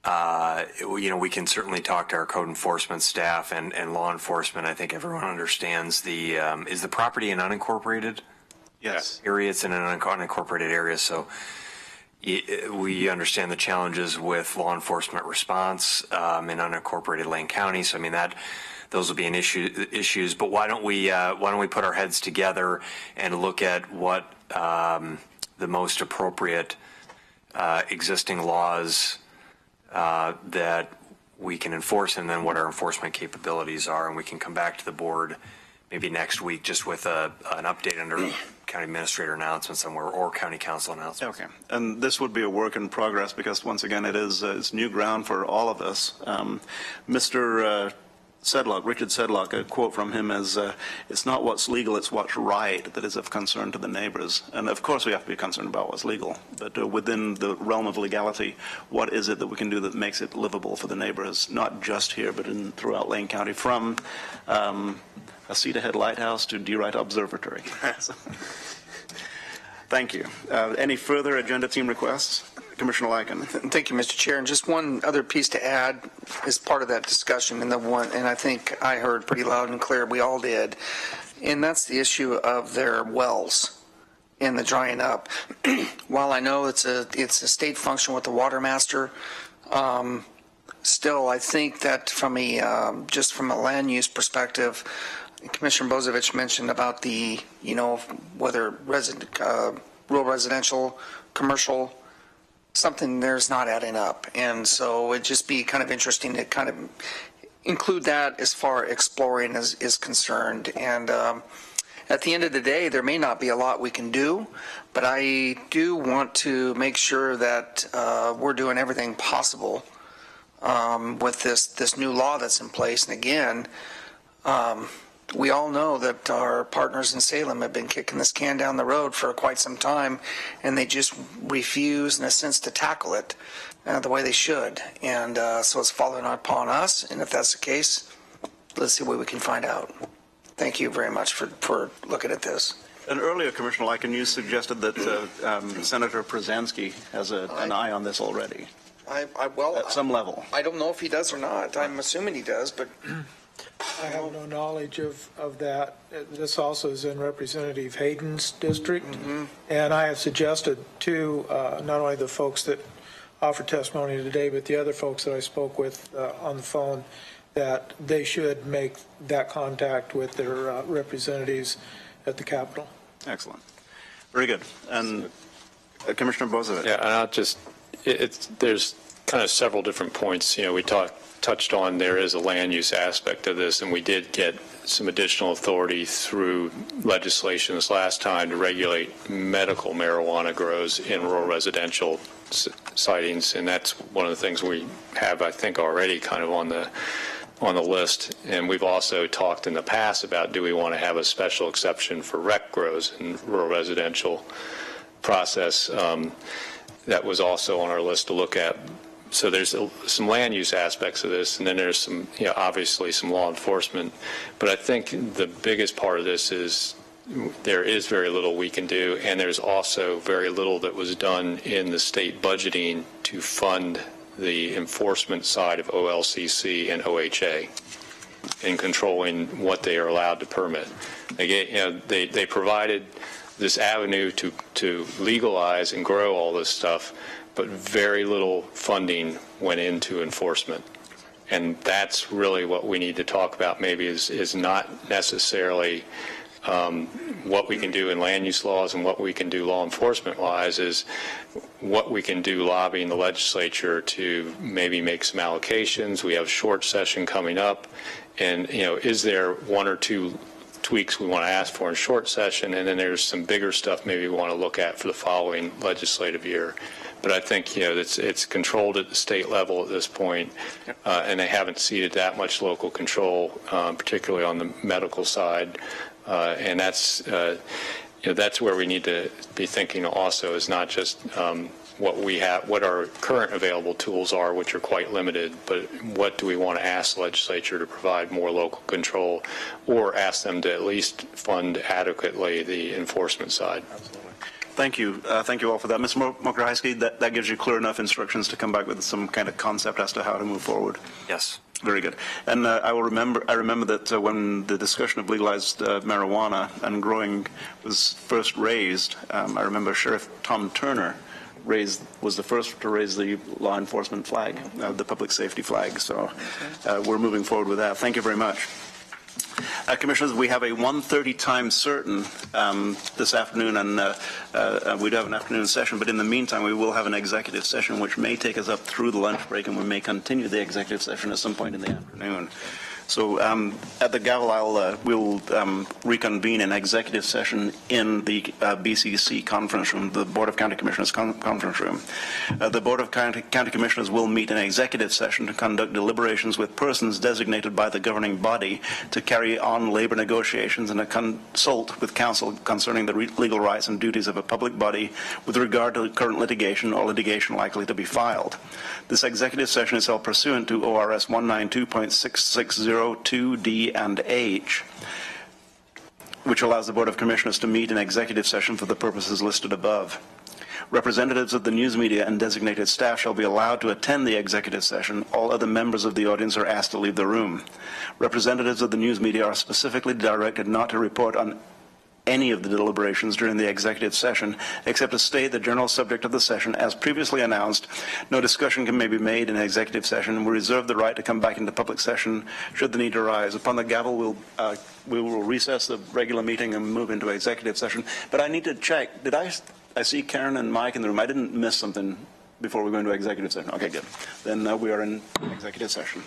we can certainly talk to our code enforcement staff and law enforcement. I think everyone understands is the property an unincorporated Yes. area? It's in an unincorporated area, so we understand the challenges with law enforcement response in unincorporated Lane County. So I mean those will be issues. But why don't we put our heads together and look at what the most appropriate existing laws that we can enforce, and then what our enforcement capabilities are, and we can come back to the board maybe next week just with an update under county administrator announcements somewhere or county council announcements. Okay, and this would be a work in progress because once again it's new ground for all of us. Mr. Sedlock, Richard Sedlock, a quote from him is, it's not what's legal, it's what's right that is of concern to the neighbors. And of course we have to be concerned about what's legal, but within the realm of legality, what is it that we can do that makes it livable for the neighbors, not just here, but throughout Lane County, from Cedar Head Lighthouse to D. Wright Observatory. Thank you. Any further agenda team requests? Commissioner Lycan. Thank you, Mr. Chair. And just one other piece to add as part of that discussion, and I think I heard pretty loud and clear, we all did, and that's the issue of their wells and the drying up. While I know it's a state function with the water master, still I think that from just from a land use perspective, Commissioner Bozevich mentioned about the, whether rural residential, commercial, something there's not adding up. And so it'd just be kind of interesting to kind of include that as far exploring is concerned. And at the end of the day, there may not be a lot we can do, but I do want to make sure that we're doing everything possible with this new law that's in place. And again, we all know that our partners in Salem have been kicking this can down the road for quite some time, and they just refuse, in a sense, to tackle it the way they should. And so it's falling upon us, and if that's the case, let's see what we can find out. Thank you very much for looking at this. And earlier, Commissioner Lycan, you suggested that Senator Przansky has an eye on this already. Well, at some level. I don't know if he does or not. I'm assuming he does, but I have no knowledge of that. This also is in Representative Hayden's district, and I have suggested to not only the folks that offered testimony today, but the other folks that I spoke with on the phone, that they should make that contact with their representatives at the Capitol. Excellent. Very good. And Commissioner Bozevich. Yeah, and I'll just, there's kind of several different points. We touched on there is a land use aspect of this, and we did get some additional authority through legislation this last time to regulate medical marijuana grows in rural residential sightings, and that's one of the things we have, I think, already kind of on the list. And we've also talked in the past about, do we want to have a special exception for rec grows in rural residential process? That was also on our list to look at. So there's some land use aspects of this, and then there's some, obviously some law enforcement. But I think the biggest part of this is there is very little we can do, and there's also very little that was done in the state budgeting to fund the enforcement side of OLCC and OHA in controlling what they are allowed to permit. They provided this avenue to legalize and grow all this stuff, but very little funding went into enforcement. And that's really what we need to talk about maybe is not necessarily what we can do in land use laws and what we can do law enforcement wise, is what we can do lobbying the legislature to maybe make some allocations. We have short session coming up, and is there one or two tweaks we want to ask for in short session, and then there's some bigger stuff maybe we want to look at for the following legislative year. But I think it's controlled at the state level at this point, and they haven't ceded that much local control, particularly on the medical side, and that's where we need to be thinking also, is not just what we have, what our current available tools are, which are quite limited, but what do we want to ask the legislature to provide more local control, or ask them to at least fund adequately the enforcement side. Absolutely. Thank you. Thank you all for that. Ms. Mokrahysky, that gives you clear enough instructions to come back with some kind of concept as to how to move forward. Yes. Very good. And I remember that when the discussion of legalized marijuana and growing was first raised, I remember Sheriff Tom Turner was the first to raise the law enforcement flag, the public safety flag. So we're moving forward with that. Thank you very much. Commissioners, we have a 1:30 time certain this afternoon, and we do have an afternoon session, but in the meantime, we will have an executive session which may take us up through the lunch break, and we may continue the executive session at some point in the afternoon. So at the gavel, we'll reconvene an executive session in the BCC conference room, the Board of County Commissioners conference room. The Board of County Commissioners will meet in executive session to conduct deliberations with persons designated by the governing body to carry on labor negotiations and to consult with counsel concerning the legal rights and duties of a public body with regard to current litigation or litigation likely to be filed. This executive session is held pursuant to ORS 192.660(2)D and H, which allows the Board of Commissioners to meet in executive session for the purposes listed above. Representatives of the news media and designated staff shall be allowed to attend the executive session. All other members of the audience are asked to leave the room. Representatives of the news media are specifically directed not to report on any of the deliberations during the executive session, except to state the general subject of the session. As previously announced, no discussion may be made in executive session, and we reserve the right to come back into public session should the need arise. Upon the gavel, we will recess the regular meeting and move into executive session. But I need to check. Did I see Karen and Mike in the room? I didn't miss something before we go into executive session. Okay, good. Then we are in executive session.